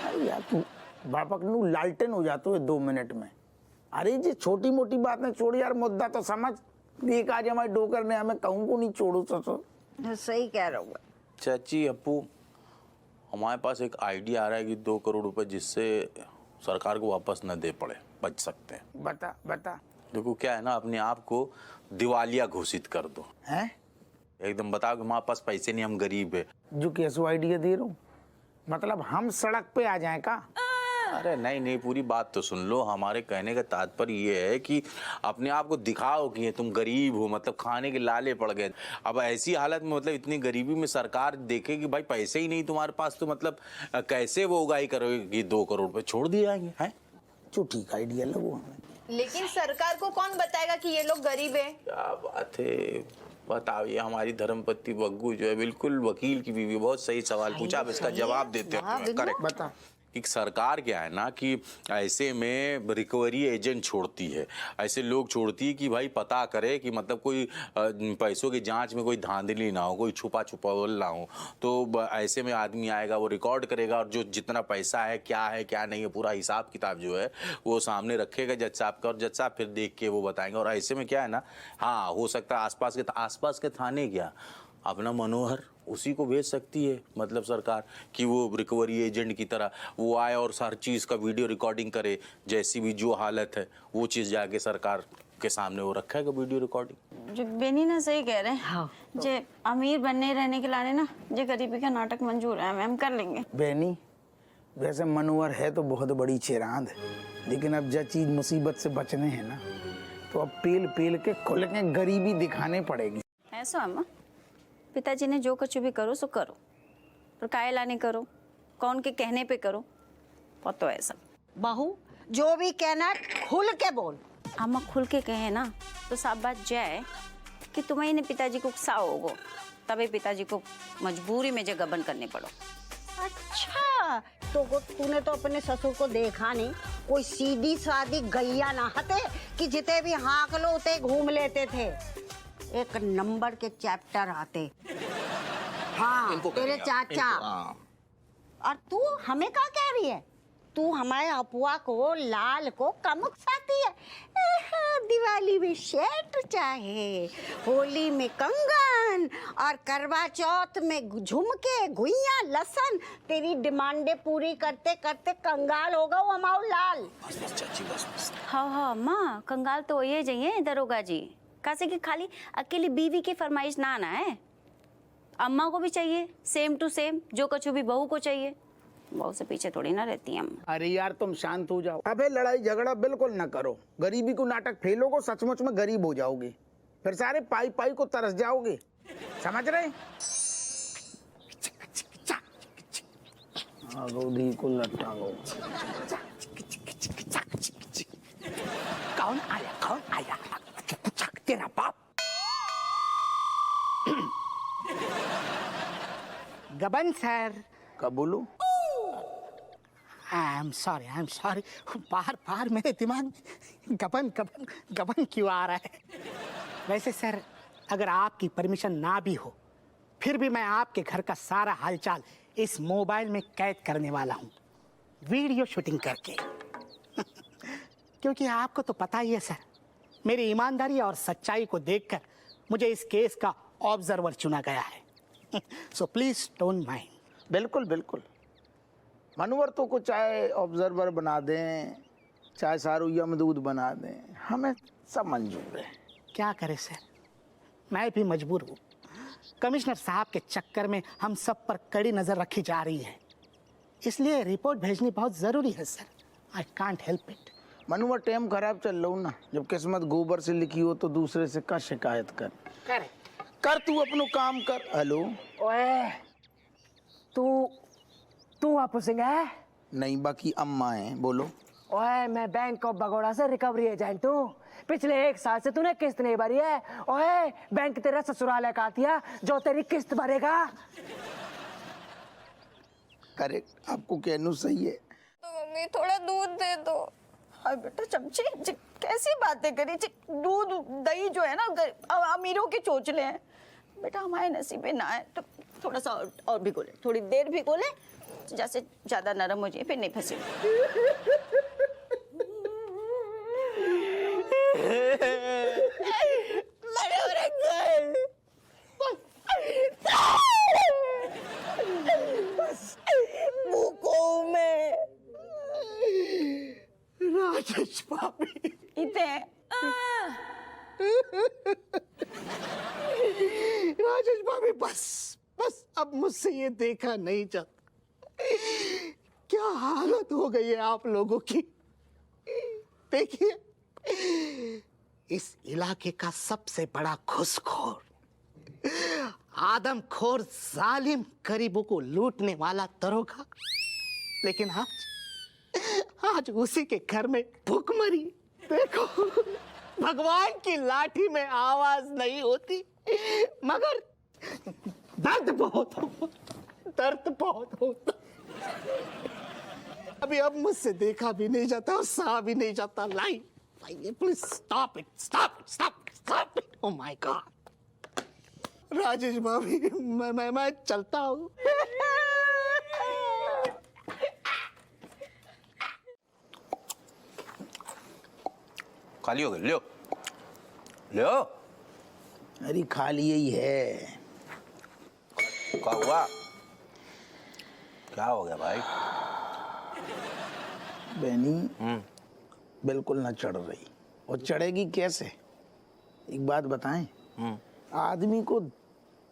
अरे यार तू बापक नू लालटेन हो जाते हो 2 मिनट में। अरे ये छोटी मोटी बात में छोड़ यार, मुद्दा तो समझ। देख आज हमारे डोकर ने हमें कहूँ को नहीं छोड़ो ससुर। सही कह रहा हूँ चाची अपू, हमारे पास एक आइडिया आ रहा है कि 2 करोड़ रुपए जिससे सरकार को वापस न दे पड़े, बच सकते हैं। बता। देखो क्या है ना, अपने आप को दिवालिया घोषित कर दो। हैं? एकदम बताओ कि हमारे पास पैसे नहीं, हम गरीब है। जो कैसो आइडिया दे रहा हूँ, मतलब हम सड़क पे आ जाएं का? अरे नहीं, पूरी बात तो सुन लो। हमारे कहने का तात्पर्य ये है कि अपने आप को दिखाओ कि तुम गरीब हो, मतलब खाने के लाले पड़ गए। अब ऐसी हालत में, मतलब इतनी गरीबी में सरकार देखे कि भाई पैसे ही नहीं तुम्हारे पास, तो मतलब कैसे वो उगाही करोगे कि 2 करोड़ रुपए छोड़ दिए जाएंगे? हैं जो ठीक आइडिया लगो हमें। लेकिन सरकार को कौन बताएगा कि ये लोग गरीब है? क्या बात है, बताओ। ये हमारी धर्मपत्नी बग्गू जो है, बिल्कुल वकील की बीवी, बहुत सही सवाल पूछा, आप इसका जवाब देते हो। करेक्ट। बता कि सरकार क्या है ना कि ऐसे में रिकवरी एजेंट छोड़ती है, ऐसे लोग छोड़ती है कि भाई पता करे कि मतलब कोई पैसों की जांच में कोई धांधली ना हो, कोई छुपावल ना हो। तो ऐसे में आदमी आएगा, वो रिकॉर्ड करेगा और जो जितना पैसा है क्या नहीं है, पूरा हिसाब किताब जो है वो सामने रखेगा जज साहब का, और जज साहब फिर देख के वो बताएंगे। और ऐसे में क्या है ना, हाँ हो सकता है आसपास के थाने क्या अपना मनोहर उसी को भेज सकती है, मतलब सरकार, कि वो रिकवरी एजेंट की तरह वो आए और हर चीज़ का वीडियो रिकॉर्डिंग करे, जैसी भी जो हालत है वो चीज़ जाके सरकार के सामने वो रखेगा वीडियो रिकॉर्डिंग। जो बेनी ना सही कह रहे हैं। हाँ। जे अमीर बनने रहने के लाने ना, जे गरीबी का नाटक मंजूर है, हम कर लेंगे। बेनी वैसे मनोहर है तो बहुत बड़ी चेरांद, लेकिन अब जो चीज मुसीबत से बचने हैं ना, तो अब पेल के खुल के गरीबी दिखाने पड़ेगी। ऐसा अम्मा, पिताजी ने जो कुछ भी करो सो करो, पर काहे लाने करो, कौन के कहने पे करो, पतो ऐसा। बहू जो भी कहना खुल के बोल। अम्मा खुल के कहे ना तो साफ बात जाए कि तुम्हें ने पिताजी को उकसाओ होगो, तभी पिताजी को मजबूरी में जगबन करने पड़ो। अच्छा तूने तो अपने ससुर को देखा नहीं, कोई सीधी सादी गैया ना हते कि जिते भी हाँक लो उते घूम लेते थे। एक नंबर के चैप्टर आते। हाँ तेरे चाचा। और तू हमें क्या कह रही है? तू हमारे अपुआ को, लाल को कम उकसाती है। दिवाली में शेट चाहे, होली में कंगन और करवा चौथ में झुमके, गुइया, लसन। तेरी डिमांडें पूरी करते करते कंगाल होगा वो हमारा लाल। बस चाची बस। हाँ हाँ अम्मा, कंगाल तो ये जाइए दरोगा जी। कैसे कि खाली अकेली बीवी की फरमाइश ना आना है, अम्मा को भी चाहिए सेम टू सेम, जो कछु भी बहू को चाहिए। बहू से पीछे थोड़ी ना रहती हम। अरे यार तुम शांत हो जाओ। अबे लड़ाई झगड़ा बिल्कुल ना करो। गरीबी को नाटक फेलोगे, सचमुच में गरीब हो जाओगे, फिर सारे पाई पाई को तरस जाओगे। समझ रहे? आगोधी को लटाओ। कौन आया? कौन आया? तेरा बाप। गबन सर। कब बोलूं? I am sorry. बार बार मेरे दिमाग में गबन गबन गबन क्यों आ रहा है? वैसे सर, अगर आपकी परमिशन ना भी हो, फिर भी मैं आपके घर का सारा हालचाल इस मोबाइल में कैद करने वाला हूँ, वीडियो शूटिंग करके। क्योंकि आपको तो पता ही है सर, मेरी ईमानदारी और सच्चाई को देखकर मुझे इस केस का ऑब्जर्वर चुना गया है। So please don't mind. बिल्कुल बिल्कुल। मनवर्तों को चाहे ऑब्जर्वर बना दें, चाहे सारू यमदूत बना दें, हमें सब मंजूर है। क्या करें सर, मैं भी मजबूर हूँ। कमिश्नर साहब के चक्कर में हम सब पर कड़ी नजर रखी जा रही है, इसलिए रिपोर्ट भेजनी बहुत जरूरी है sir. I can't help it. Manua time खराब चल रहा हूँ ना, जब किस्मत गोबर से लिखी हो तो दूसरे से का शिकायत कर। कर तू अपनो काम कर। हेलो। ओए तू आपू सिंह है? नहीं, बाकी अम्मा है। बोलो। ओए मैं बैंक ऑफ बगोड़ा से रिकवरी एजेंट हूँ। पिछले 1 साल से तूने किस्त नहीं भरी है। ओए बैंक तेरा ससुराल का दिया जो तेरी किस्त भरेगा। करेक्ट, आपको कहना सही है। तो मम्मी थोड़ा दूध दे दो। अरे बेटा चमचे, कैसी बातें करी? दूध दही जो है ना अमीरों के चोचले हैं बेटा, हमारे नसीब में ना है। तो थोड़ा सा और भिगो ले, थोड़ी देर भिगो ले, जैसे ज्यादा नरम हो जाए फिर नहीं फंसे। राजेश भाभी इतने राजेश भाभी बस अब मुझसे ये देखा नहीं जाता। क्या हालत हो गई है आप लोगों की। देखिए, इस इलाके का सबसे बड़ा घुसखोर, आदमखोर, जालिम गरीबों को लूटने वाला दरोगा, लेकिन आज उसी के घर में भूखमरी। देखो, भगवान की लाठी में आवाज नहीं होती, मगर दर्द बहुत होता। अब मुझसे देखा भी नहीं जाता और सहा भी नहीं जाता। Please stop it. Oh my God. Rajesh भाभी, मैं चलता हूँ। खाली हो गए, लो। अरे खाली ही है। क्या हुआ? क्या हो गया भाई? बहनी बिल्कुल ना चढ़ रही, और चढ़ेगी कैसे? एक बात बताएं, आदमी को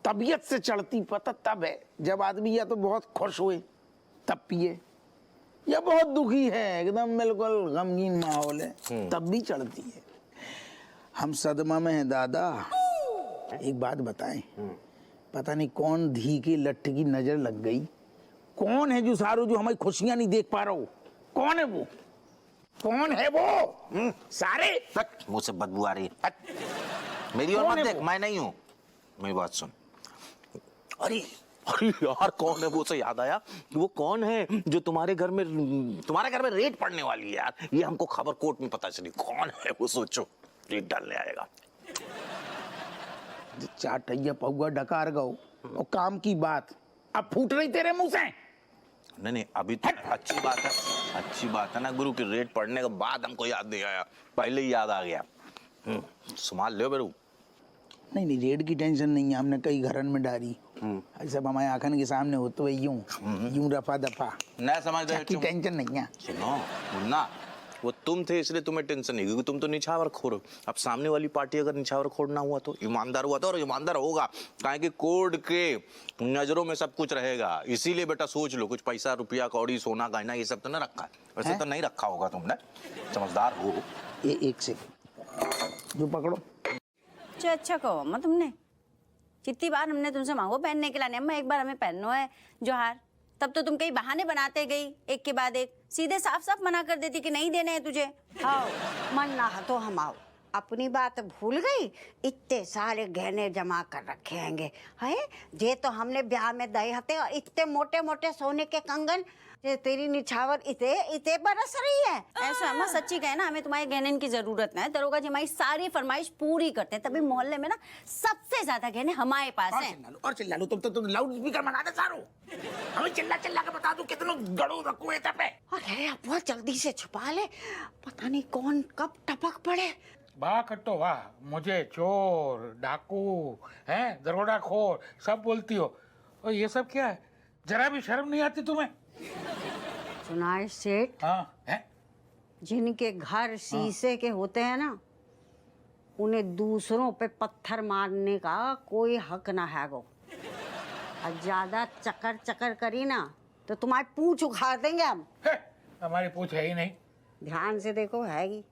तबीयत से चढ़ती पता तब है जब आदमी या तो बहुत खुश हुए तब पिए, या बहुत दुखी है, एकदम बिल्कुल गमगीन माहौल है, तब भी चढ़ती है। हम सदमा में हैं दादा। एक बात बताएं, पता नहीं कौन धी की लट्ठ की नजर लग गई। कौन है जो सारू जो हमारी खुशियां नहीं देख पा रहा हो? कौन है वो? सारे मुंह से बदबू आ रही है। मेरी और मत देख, मैं नहीं हूं। मेरी बात सुन। अरे अरे यार कौन है वो, से याद आया, वो कौन है जो तुम्हारे घर में रेड पड़ने वाली है यार, ये हमको खबर कोर्ट में पता चली, कौन है वो, सोचो रेड डालने आएगा। चाटैया पौआ डकार गो और काम की बात अब फूट रही तेरे मुंह से। नहीं अभी तो अच्छी बात है ना गुरु की, रेड पड़ने के बाद हमको याद नहीं आया, पहले ही याद आ गया। संभाल लो बेरू। नहीं रेड की टेंशन नहीं है, हमने कई घरन में डाली, सब हमारे आंखन के सामने हो तो यूं रफा दफा न समझ की टेंशन नहीं है। सुनो मुन्ना, वो तुम थे इसलिए तुम्हें टेंशन नहीं, क्योंकि तुम तो निछावर खोर हो। अब सामने वाली पार्टी अगर निछावर खोर ना हुआ तो ईमानदार हुआ तो, और ईमानदार होगा काहे कि कोर्ट के नजरों में सब कुछ रहेगा। इसीलिए बेटा सोच लो, कुछ पैसा रुपया कौड़ी सोना गहना ये सब तो ना रखा है, वैसे तो नहीं रखा होगा तुमने, समझदार हो। एक से जो पकड़ो। अच्छा कहो अम्मा, तुमने जितनी बार हमने तुमसे मांगो पहनने के लिए, अम्मा एक बार हमें पहनो है जोहार, तब तो तुम कई बहाने बनाते गई एक के बाद एक, सीधे साफ साफ मना कर देती कि नहीं देने हैं तुझे। आओ मन्ना तो हम आओ, अपनी बात भूल गई, इतने सारे गहने जमा कर रखे हैंगे है, जे तो हमने ब्याह में दे हते, और इतने मोटे मोटे सोने के कंगन, ये तेरी निछावर इते बरस रही है। ऐसा अम्मा सच्ची कहे ना, हमें तुम्हारे गहने की जरूरत ना है, दरोगा जी हमारी सारी फरमाइश पूरी करते हैं, तभी मोहल्ले में ना सबसे ज्यादा गहने हमारे पास हैं। और चिल्ला लो तुम लाउड स्पीकर मंगा दे सारो, हमें चिल्ला के बता दो कितनों गड़ू रखो है पे। अरे अब बहुत जल्दी से छुपा ले, पता नहीं कौन कब टपक पड़े। वाह कट्टो वाह, मुझे चोर डाकू हैं दरोड़ा खोर सब बोलती हो, और ये सब क्या है, जरा भी शर्म नहीं आती तुम्हें? सुनाए सेठ, हाँ है? जिनके घर शीशे के होते हैं ना, उन्हें दूसरों पे पत्थर मारने का कोई हक ना है गो, और ज्यादा चकर चकर करी ना तो तुम्हारी पूंछ उखाड़ देंगे हम। हमारी पूंछ है ही नहीं। ध्यान से देखो हैगी।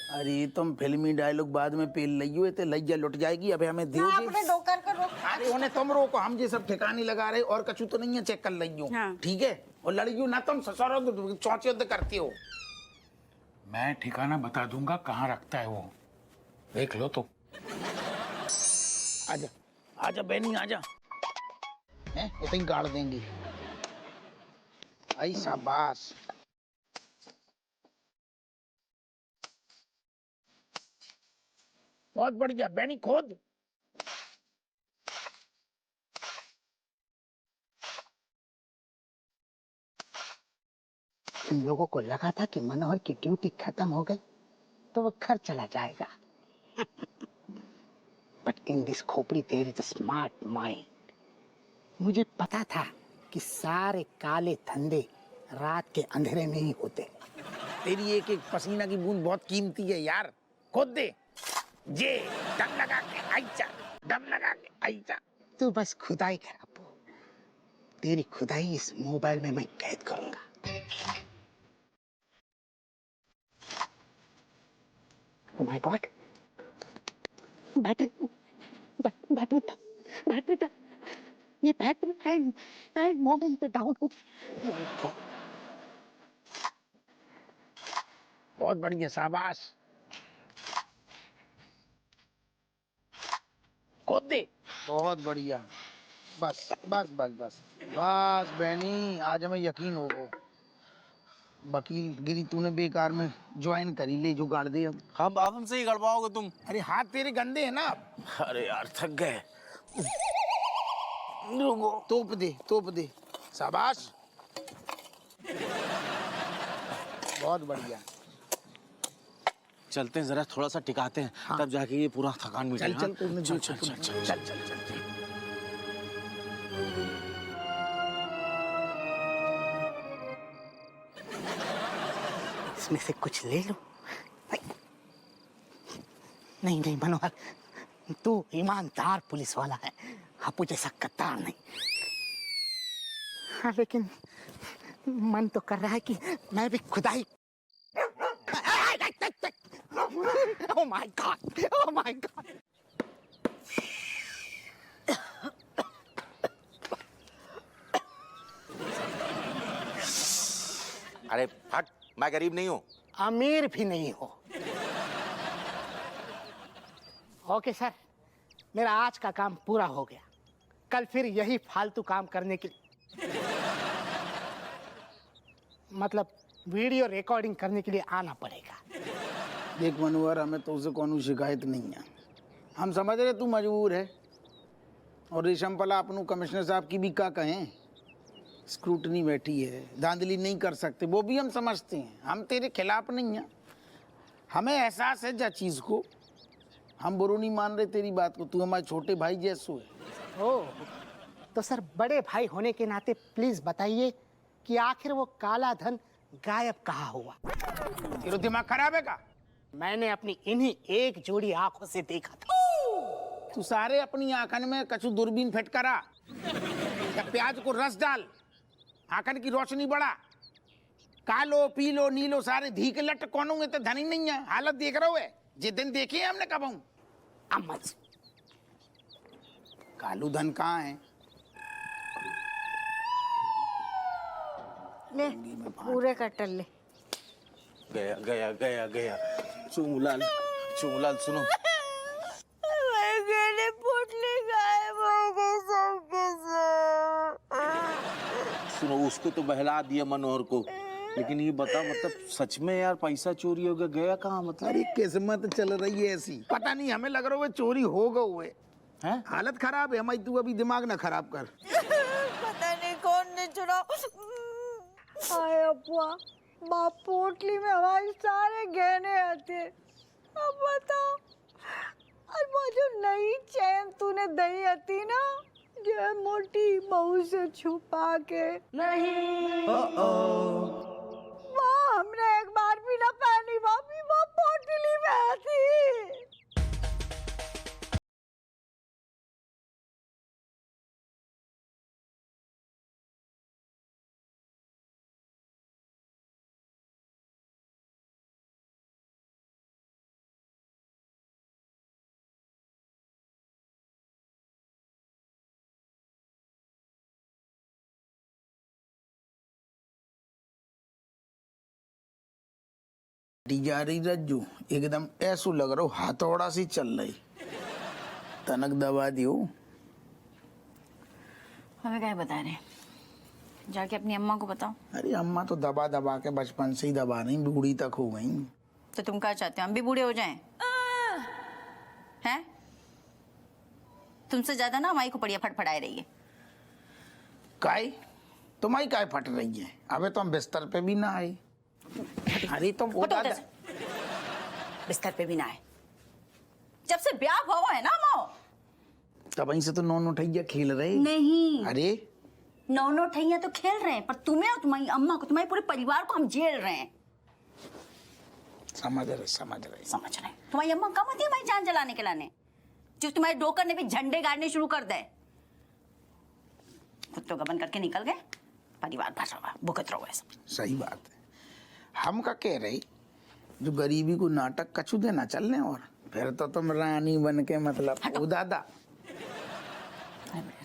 अरे तुम फिल्मी डायलॉग बाद में पेल लियो ते लज्जा लुट जाएगी, अबे हमें दे अपने डोकर कर रोक। अरे उन्हें तुम रोको, हम ये सब ठिकाने लगा रहे, और कछु तो नहीं है, चेक कर लियो। ठीक है, और लड़ियो ना तुम ससुरो चौंचे करती हो। मैं ठिकाना बता दूंगा कहाँ रखता है वो, देख लो तो। आजा आजा बहनी आजा, हैं इतनी गाड़ देंगी। आई शाबाश, बहुत बढ़िया बहनी, खोद। इन लोगों को लगा था कि मनोहर की ड्यूटी खत्म हो गई तो वो घर चला जाएगा। बट इन दिस खोपड़ी there is a smart mind. मुझे पता था कि सारे काले धंधे रात के अंधेरे में ही होते। तेरी एक एक पसीना की बूंद बहुत कीमती है यार, खोद दे। जे दम लगा के आइचा, दम लगा के आइचा। तू बस खुदाई कर अप्पू, तेरी खुदाई इस मोबाइल में मैं कैद करूंगा। Oh my God! बैटरी था, ये बैटरी है मोबाइल पे डाउन हो। बहुत बढ़िया, शाबाश, खोद दे। बहुत बढ़िया, बस बस बस बस बस बहनी, आज हमें यकीन हो गो। वकील गिरी तूने बेकार में ज्वाइन करी, ले जो गाड़ दे। अब हमसे ही गड़वाओगे तुम? अरे हाथ तेरे गंदे हैं ना। अरे यार थक गए। तोप दे, शाबाश, बहुत बढ़िया। चलते हैं जरा, थोड़ा सा टिकाते हैं, हाँ। तब जाके ये पूरा थकान मिटे। चल इसमें से कुछ ले लो। नहीं मनोहर, तू ईमानदार पुलिस वाला है, आपको जैसा कत्तार नहीं। हाँ, लेकिन मन तो कर रहा है कि मैं भी खुदाई। Oh my God! Oh my God! अरे हट, मैं गरीब नहीं हूँ। अमीर भी नहीं हो। ओके सर, मेरा आज का काम पूरा हो गया। कल फिर यही फालतू काम करने के मतलब वीडियो रिकॉर्डिंग करने के लिए आना पड़ेगा। देख मनोहर, हमें तो उसे कौन शिकायत नहीं है। हम समझ रहे तू मजबूर है, और रेशमपला अपनों कमिश्नर साहब की भी क्या कहें, स्क्रूटनी बैठी है, धांधली नहीं कर सकते, वो भी हम समझते हैं। हम तेरे खिलाफ नहीं हैं, हमें एहसास है जा चीज़ को, हम बुरा नहीं मान रहे तेरी बात को, तू हमारे छोटे भाई जैसो है। ओह, तो सर बड़े भाई होने के नाते प्लीज बताइए कि आखिर वो काला धन गायब कहाँ हुआ? तेरा दिमाग खराब है का? मैंने अपनी इन्हीं एक जोड़ी आंखों से देखा था। तू सारे अपनी आंखन में कछु दूरबीन फिट करा या प्याज को रस डाल, आंखन की रोशनी बढ़ा। कालो पीलो नीलो सारे धी के लट कौन होंगे तो धनी नहीं है। हालत देख रहे हो है जिस दिन देखी है हमने कब हूँ। अम्मा जी, कालू धन कहाँ है? ले पूरे कटल ले। गया गया गया गया। चूमलाल, चूमलाल सुनो, सुनो उसको तो बहला दिया मनोहर को, लेकिन ये बता मतलब सच में यार पैसा चोरी हो गया, गया कहाँ मतलब? अरे किस्मत चल रही है ऐसी, पता नहीं हमें लग रहा है चोरी हो गए हुए हैं। हालत खराब है हमारी, तू अभी दिमाग ना खराब कर। पता नहीं कौन ने चुरा। हाय अब्बा, बाप पोटली में हमारे सारे गहने आते। अब बताओ, और वो जो नई चैन तूने दही आती ना, जो है मोटी बहू से छुपा के नहीं, वो हमने एक बार भी ना पहनी, भाभी वो पोटली में आती। जा रही रज्जू एकदम ऐसो लग रहा हो हथौड़ा सी चल रही। तनक दबा दियो। हमें क्या बता रहे? जाके अपनी अम्मा को बताओ। अरे अम्मा तो दबा दबा के बचपन से ही दबा नहीं, बूढ़ी तक हो गई। तो तुम क्या चाहते हो हम भी बूढ़े हो जाएं? हैं? तुमसे ज्यादा ना हमारी खोपड़ियाँ फटफटाए रही है। काय तुम्हारी काय फट रही है? अबे तो हम बिस्तर पे भी ना आए। अरे तो वो बिस्तर पे भी ना आए। जब से ब्याह हुआ है ना माओ, तब वहीं से तो नौ नौठैया खेल रहे। नहीं, अरे नौ ठैया तो खेल रहे हैं, पर तुम्हें और तुम्हारी अम्मा को, तुम्हारे पूरे परिवार को हम झेल रहे हैं। समझ रहे। तुम्हारी अम्मा कम होती है हमारी जान जलाने के लाने, जो तुम्हारे डोकर ने भी झंडे गाड़ने शुरू कर दे। खुद तो गबन करके निकल गए, परिवार भर रहा भुगत रहा है। सही बात है। हम का कह रहे जो गरीबी को नाटक कछु देना चलने, और फिर तो तुम रानी बन के मतलब ओ दादा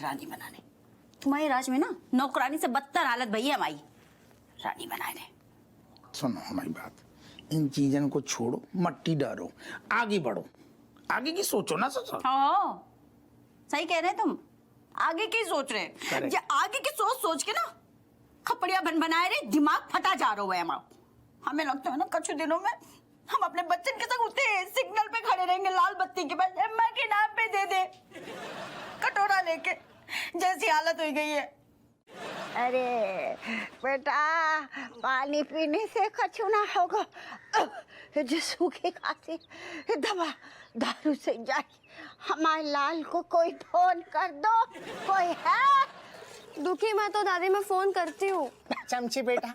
रानी बनाने। तुम्हारे राज में ना नौकरानी से बदतर हालत भई है हमारी, रानी बनाए रहे। सुनो हमारी बात, इन चीजन को छोड़ो, मट्टी डालो, आगे बढ़ो, आगे की सोचो ना। हाँ सही कह रहे हैं तुम, आगे की सोच रहे। ये आगे की सोच के ना खपड़िया बनाए रहे, दिमाग फटा जा रहा है हमारा। हमें लगता है ना कुछ दिनों में हम अपने बच्चन के साथ उठते सिग्नल पे खड़े रहेंगे, लाल बत्ती के पास, अम्मा के नाम पे दे दे कटोरा लेके, जैसी हालत हो गई है। अरे बेटा, पानी पीने से कछु ना होगा, जो सूखी खांसी दवा दारू से जाए। हमारे लाल को कोई फोन कर दो, कोई है? दुखी मैं तो दादी, मैं फोन करती हूँ। चमची बेटा,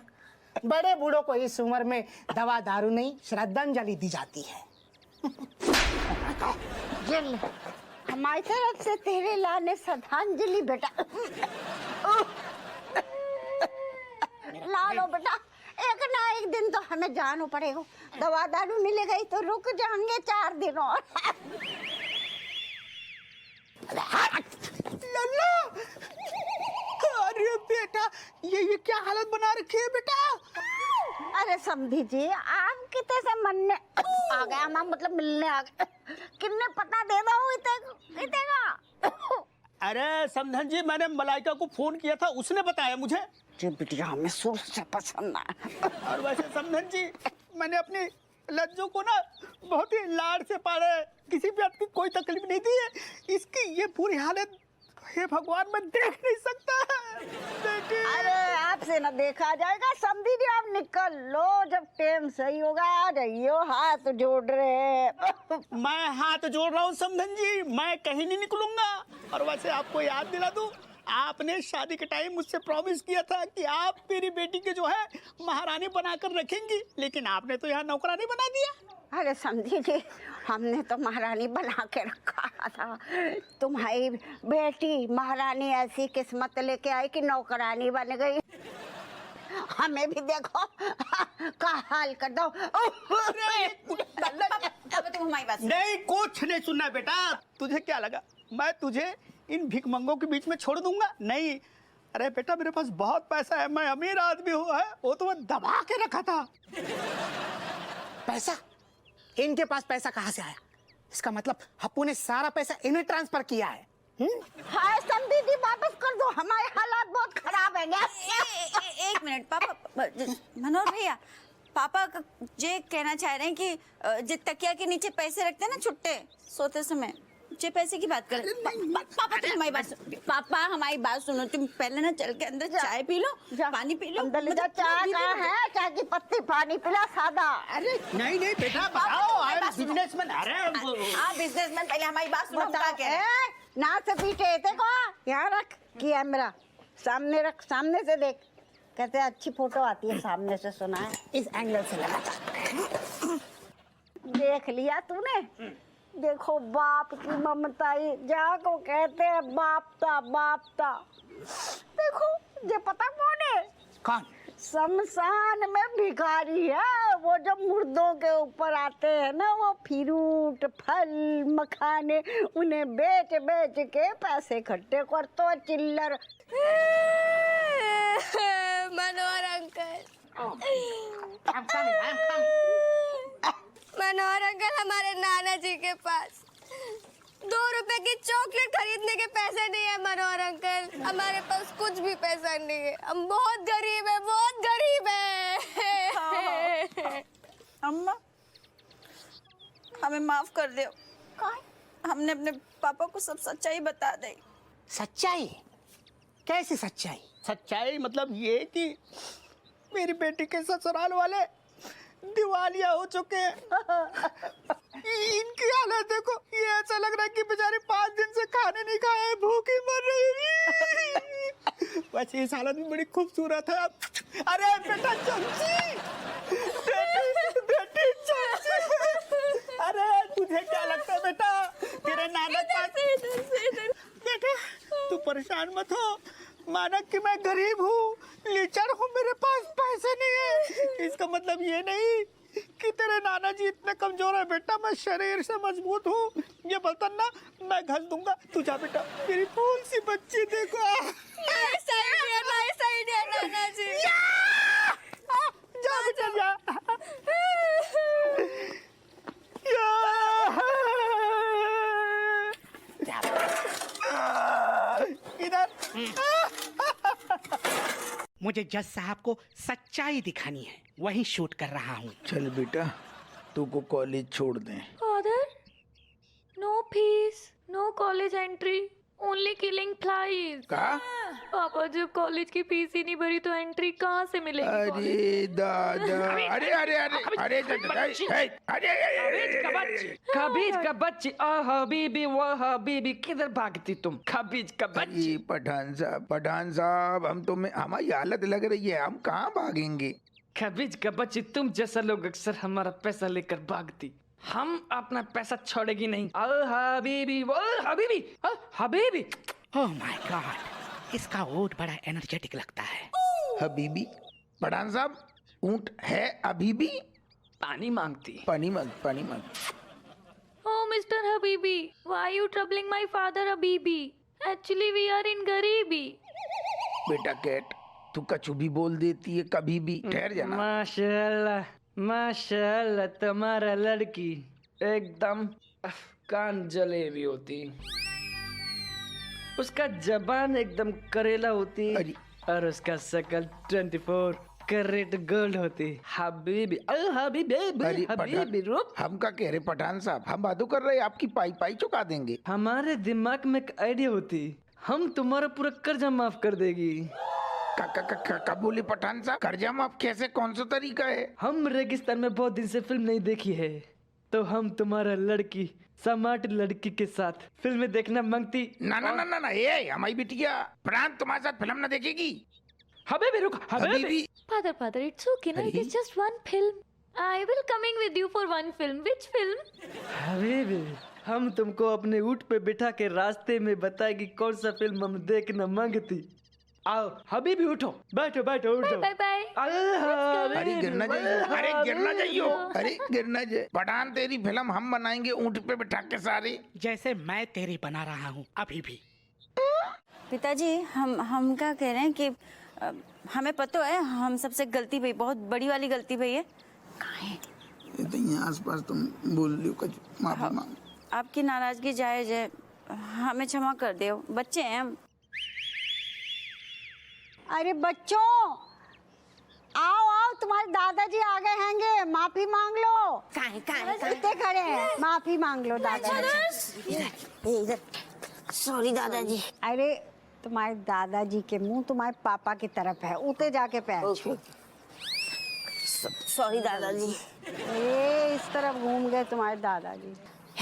बड़े बूढ़ों को इस उम्र में दवा दारू नहीं, श्रद्धांजलि दी जाती है। हमारी तरफ से तेरे लाने श्रद्धांजलि बेटा। ला लो बेटा, एक ना एक दिन तो हमें जाना पड़ेगा। दवा दारू मिलेगा ही तो रुक जाएंगे 4 दिन और। लल्ला, अरे बेटा, ये क्या हालत बना रखी है बेटा? अरे समझी जी, आप कितने से मनने आ गया, मतलब मिलने आ गए। किन्ने पता दे दो इतेगा। अरे समधन जी, मैंने मलाइका को फोन किया था, उसने बताया मुझे। जी बिटिया हमें शुरू से पसंद है। और वैसे समधन जी, मैंने अपनी लज्जो को ना बहुत ही लाड से पाला है, किसी बात की कोई तकलीफ नहीं दी है। इसकी ये पूरी हालत, हे भगवान, मैं देख नहीं सकता। अरे आपसे ना देखा जाएगा, समझी नहीं, आप निकल लो, जब टाइम सही होगा आ जाइयो, हाथ जोड़ रहे हैं। मैं हाथ जोड़ रहा हूँ समधन जी, मैं कहीं नहीं निकलूंगा। और वैसे आपको याद दिला दूं, आपने शादी के टाइम मुझसे प्रॉमिस किया था कि आप मेरी बेटी के जो है महारानी बनाकर रखेंगी, लेकिन आपने तो यहाँ नौकरानी बना दिया। अरे समझी जी, हमने तो महारानी बना के रखा था, तुम्हारी बेटी महारानी ऐसी किस्मत लेके आई कि नौकरानी बन गई। हमें भी देखो का हाल कर दो। तुम हमारी बात सुनो। नहीं, कुछ नहीं सुनना बेटा। तुझे क्या लगा मैं तुझे इन भिखमंगों के बीच में छोड़ दूंगा? नहीं, अरे बेटा मेरे पास बहुत पैसा है, मैं अमीर आदमी हूँ, है वो तो मैं दबा के रखा था। पैसा? इनके पास पैसा कहाँ से आया? इसका मतलब हप्पू ने सारा पैसा इन्हें ट्रांसफर किया है। हाय समझी जी, वापस कर दो, हमारे हालात बहुत खराब है। एक मिनट पापा, मनोहर भैया, पापा जे कहना चाह रहे हैं कि जे तकिया के नीचे पैसे रखते हैं ना छुट्टे सोते समय, जे पैसे की बात कर। पापा तुम हमारी बात सुनो, पापा हमारी बात सुनो, तुम पहले ना चल के अंदर चाय पी लो, पानी पी लो। अंदर ले जा, चाय कहाँ है? चाय की पत्ती, पानी पिला सादा। अरे नहीं नहीं बेटा, बताओ, आई एम बिजनेसमैन। अरे हाँ बिजनेसमैन, पहले हमारी बात सुनो। क्या कह रहे हैं? ना से पीछे देखो, यहाँ रख, कैमरा सामने रख, सामने से देख। कहते हैं अच्छी फोटो आती है सामने से, सुना है? इस एंगल से लगा। देख लिया तूने? देखो बाप की ममता, जा को कहते हैं बापता बापता। देखो ये पता कौन है? कौन? शमशान में भिखारी है, वो जब मुर्दों के ऊपर आते हैं ना, वो फ्रूट फल मखाने उन्हें बेच बेच के पैसे इकट्ठे करते हैं, चिल्लर। मनोहर अंकल, मनोहर अंकल, हमारे नाना जी के पास 2 रुपए की चॉकलेट खरीदने के पैसे नहीं है। मनोहर अंकल, हमारे पास कुछ भी पैसा नहीं है, हम बहुत गरीब है, बहुत गरीब है। अम्मा हमें माफ कर दो, हमने अपने पापा को सब सच्चाई बता दी। सच्चाई? कैसी सच्चाई? सच्चाई मतलब ये कि मेरी बेटी के ससुराल वाले दिवालिया हो चुके हैं। इनकी हालत देखो, ये ऐसा लग रहा है कि बेचारे 5 दिन से खाने नहीं खाए, भूखी मर रही है। वैसे इस हालत में बड़ी खूबसूरत है। अरे बेटा चमची, बेटी चमची, अरे तुझे क्या लगता है बेटा, तेरे नाना का? बेटा तू परेशान मत हो, माना कि मैं गरीब हूँ, लिचड़ हूँ, मेरे पास पैसे नहीं है, इसका मतलब ये नहीं कि तेरे नाना जी इतने कमजोर है। बेटा मैं शरीर से मजबूत हूँ, ये बर्तन ना मैं घस दूंगा। तू जा बेटा, मेरी फूल सी बच्ची देखो। नाइस आइडिया नाना जी। जा बेटा जा। इधर मुझे जज साहब को सच्चाई दिखानी है, वही शूट कर रहा हूँ। चल बेटा, तू को कॉलेज छोड़ दें। Father, no fees, no college entry, only killing flies. कहा? पापा जब कॉलेज की फीस ही नहीं भरी तो एंट्री कहाँ से मिलेगी? अरे दादा, अरे अरे अरे अरे खबीज का बच्ची, ओ हबीबी वो हबीबी, किधर भागती तुम? खबीज का बच्ची। पठान साहब, हम तुम्हें, हमारी हालत लग रही है, हम कहाँ भागेंगे? खबीज का बच्ची, तुम जैसा लोग अक्सर हमारा पैसा लेकर भागती, हम अपना पैसा छोड़ेगी नहीं। ओ हबीबी वो हबीबी, ओ हबीबी। ओह माय गॉड, इसका ऊँट बड़ा एनर्जेटिक लगता है। हबीबी? पठान साहब, ऊँट है अभी भी? पानी मांगती। पानी मांग। Oh, Mr. Habibi, why are you troubling my father, Habibi? Actually, we are in गरीबी। बेटा कैट, तू कछु भी बोल देती है कभी भी। ठहर जाना। माशाल्लाह माशाल्लाह, तुम्हारा लड़की एकदम अफगान जलेबी होती। उसका जबान एकदम करेला होती और उसका शकल 24 कैरेट गोल्ड होती। हबीबी हबीबी हबीबी रूप। हम का कह रहे पठान साहब, हम बातों कर रहे आपकी पाई पाई चुका देंगे। हमारे दिमाग में एक आइडिया होती, हम तुम्हारा पूरा कर्जा माफ कर देगी। कब बोले पठान साहब? कर्जा माफ कैसे, कौन सा तरीका है? हम रेगिस्तान में बहुत दिन से फिल्म नहीं देखी है, तो हम तुम्हारा लड़की स्मार्ट लड़की के साथ फिल्म देखना मांगती। ना ना ना ना ना, ये हमारी बिटिया प्राण तुम्हारे साथ फिल्म ना देखेगी। हबीबी रुक, Habibi. Father, it's okay, no? It is just one film. I will coming with you for one film. Which film? Habibi, हम तुमको अपने ऊँट पे बिठा के रास्ते में बताएगी कौन सा फिल्म हम देखना मांगती। आओ हबीबी, उठो, बैठो बैठो, उठो। Bye bye. अरे गिरना जाइयो, अरे गिरना जाइयो, अरे गिरना जाइए। पठान तेरी फिल्म हम बनाएंगे ऊँट पे बिठा के सारे, जैसे मैं तेरी बना रहा हूँ अभी भी। पिताजी हम क्या कह रहे हैं कि हमें पता है हम सबसे गलती भई, बहुत बड़ी वाली गलती भई है। कहाँ है? यहाँ आसपास तुम बोल रही हो, कुछ माफी मांग। आपकी नाराजगी जायज है, हमें क्षमा कर दो, बच्चे हैं हम। अरे बच्चों, आओ आओ, तुम्हारे दादाजी आ गए हैंगे, माफी मांग लो। कितने खड़े हैं, माफी मांग लो दादाजी। इधर। सॉरी दादाजी। अरे तुम्हारे दादाजी के मुंह तुम्हारे पापा की तरफ है, उते जाके पैर छू। सॉरी दादाजी। ए, इस तरफ घूम गए तुम्हारे दादाजी।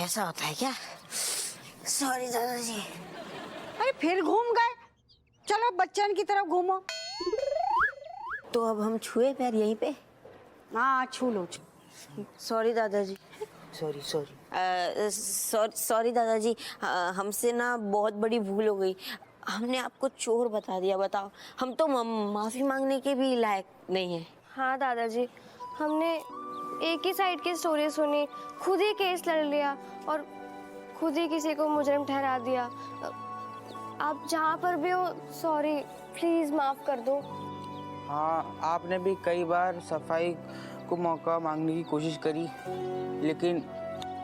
ऐसा होता है क्या? सॉरी दादाजी। अरे फिर घूम गए, चलो बच्चन की तरफ घूमो। तो अब हम छुए पैर यहीं पे? हाँ छू लो। सॉरी दादाजी। सॉरी दादाजी, हमसे ना बहुत बड़ी भूल हो गई, हमने आपको चोर बता दिया। बताओ, हम तो माफी मांगने के भी लायक नहीं है। हाँ दादाजी, हमने एक ही साइड की स्टोरी सुनी, खुद ही केस लड़ लिया और खुद ही किसी को मुजरिम ठहरा दिया। आप जहाँ पर भी हो, सॉरी, प्लीज माफ कर दो। हाँ, आपने भी कई बार सफाई को मौका मांगने की कोशिश करी, लेकिन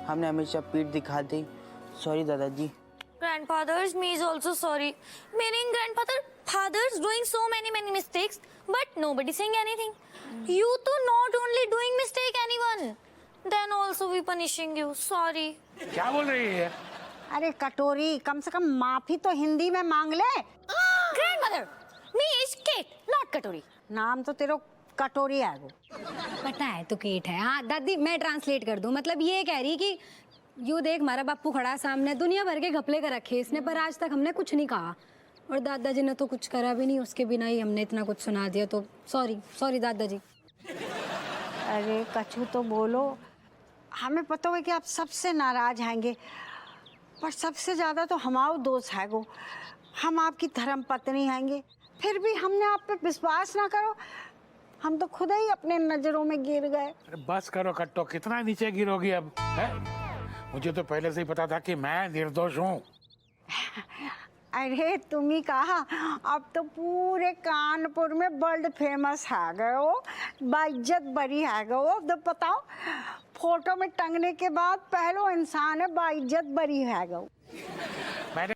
हमने हमेशा पीठ दिखा दी। सॉरी दादाजी। Grandfathers, me is also sorry. Meaning fathers doing so many mistakes, but nobody saying anything. You too not only doing mistake anyone, then also we punishing you. Sorry. क्या बोल रही है? अरे कटोरी, कम से कम माफी तो हिंदी में मांग ले। Grandmother, me is Kate, not कटोरी। नाम तो तेरा कटोरी है वो। पता है तो केट है। हाँ दादी, मैं ट्रांसलेट कर दूं। मतलब ये कह रही कि यू देख, हमारा बापू खड़ा सामने, दुनिया भर के घपले कर रखे इसने, पर आज तक हमने कुछ नहीं कहा, और दादाजी ने तो कुछ करा भी नहीं, उसके बिना ही हमने इतना कुछ सुना दिया। तो सॉरी दादाजी। अरे कछू तो बोलो, हमें पता है कि आप सबसे नाराज हैंगे, पर सबसे ज्यादा तो हमारा दोस्त है वो। हम आपकी धर्म पत्नी हैंगे, फिर भी हमने आप पे विश्वास ना करो, हम तो खुद ही अपने नजरों में गिर गए। अरे बस करो कट्टो, कितना नीचे गिरोगी अब है? मुझे तो पहले से ही पता था कि मैं निर्दोष हूँ। अरे तुम ही कहा, अब तो पूरे कानपुर में वर्ल्ड फेमस है गए हो, बाइज्जत बरी है गए हो। तो बताओ, फोटो में टंगने के बाद पहलो इंसान है बाइज्जत बरी है गए। मैंने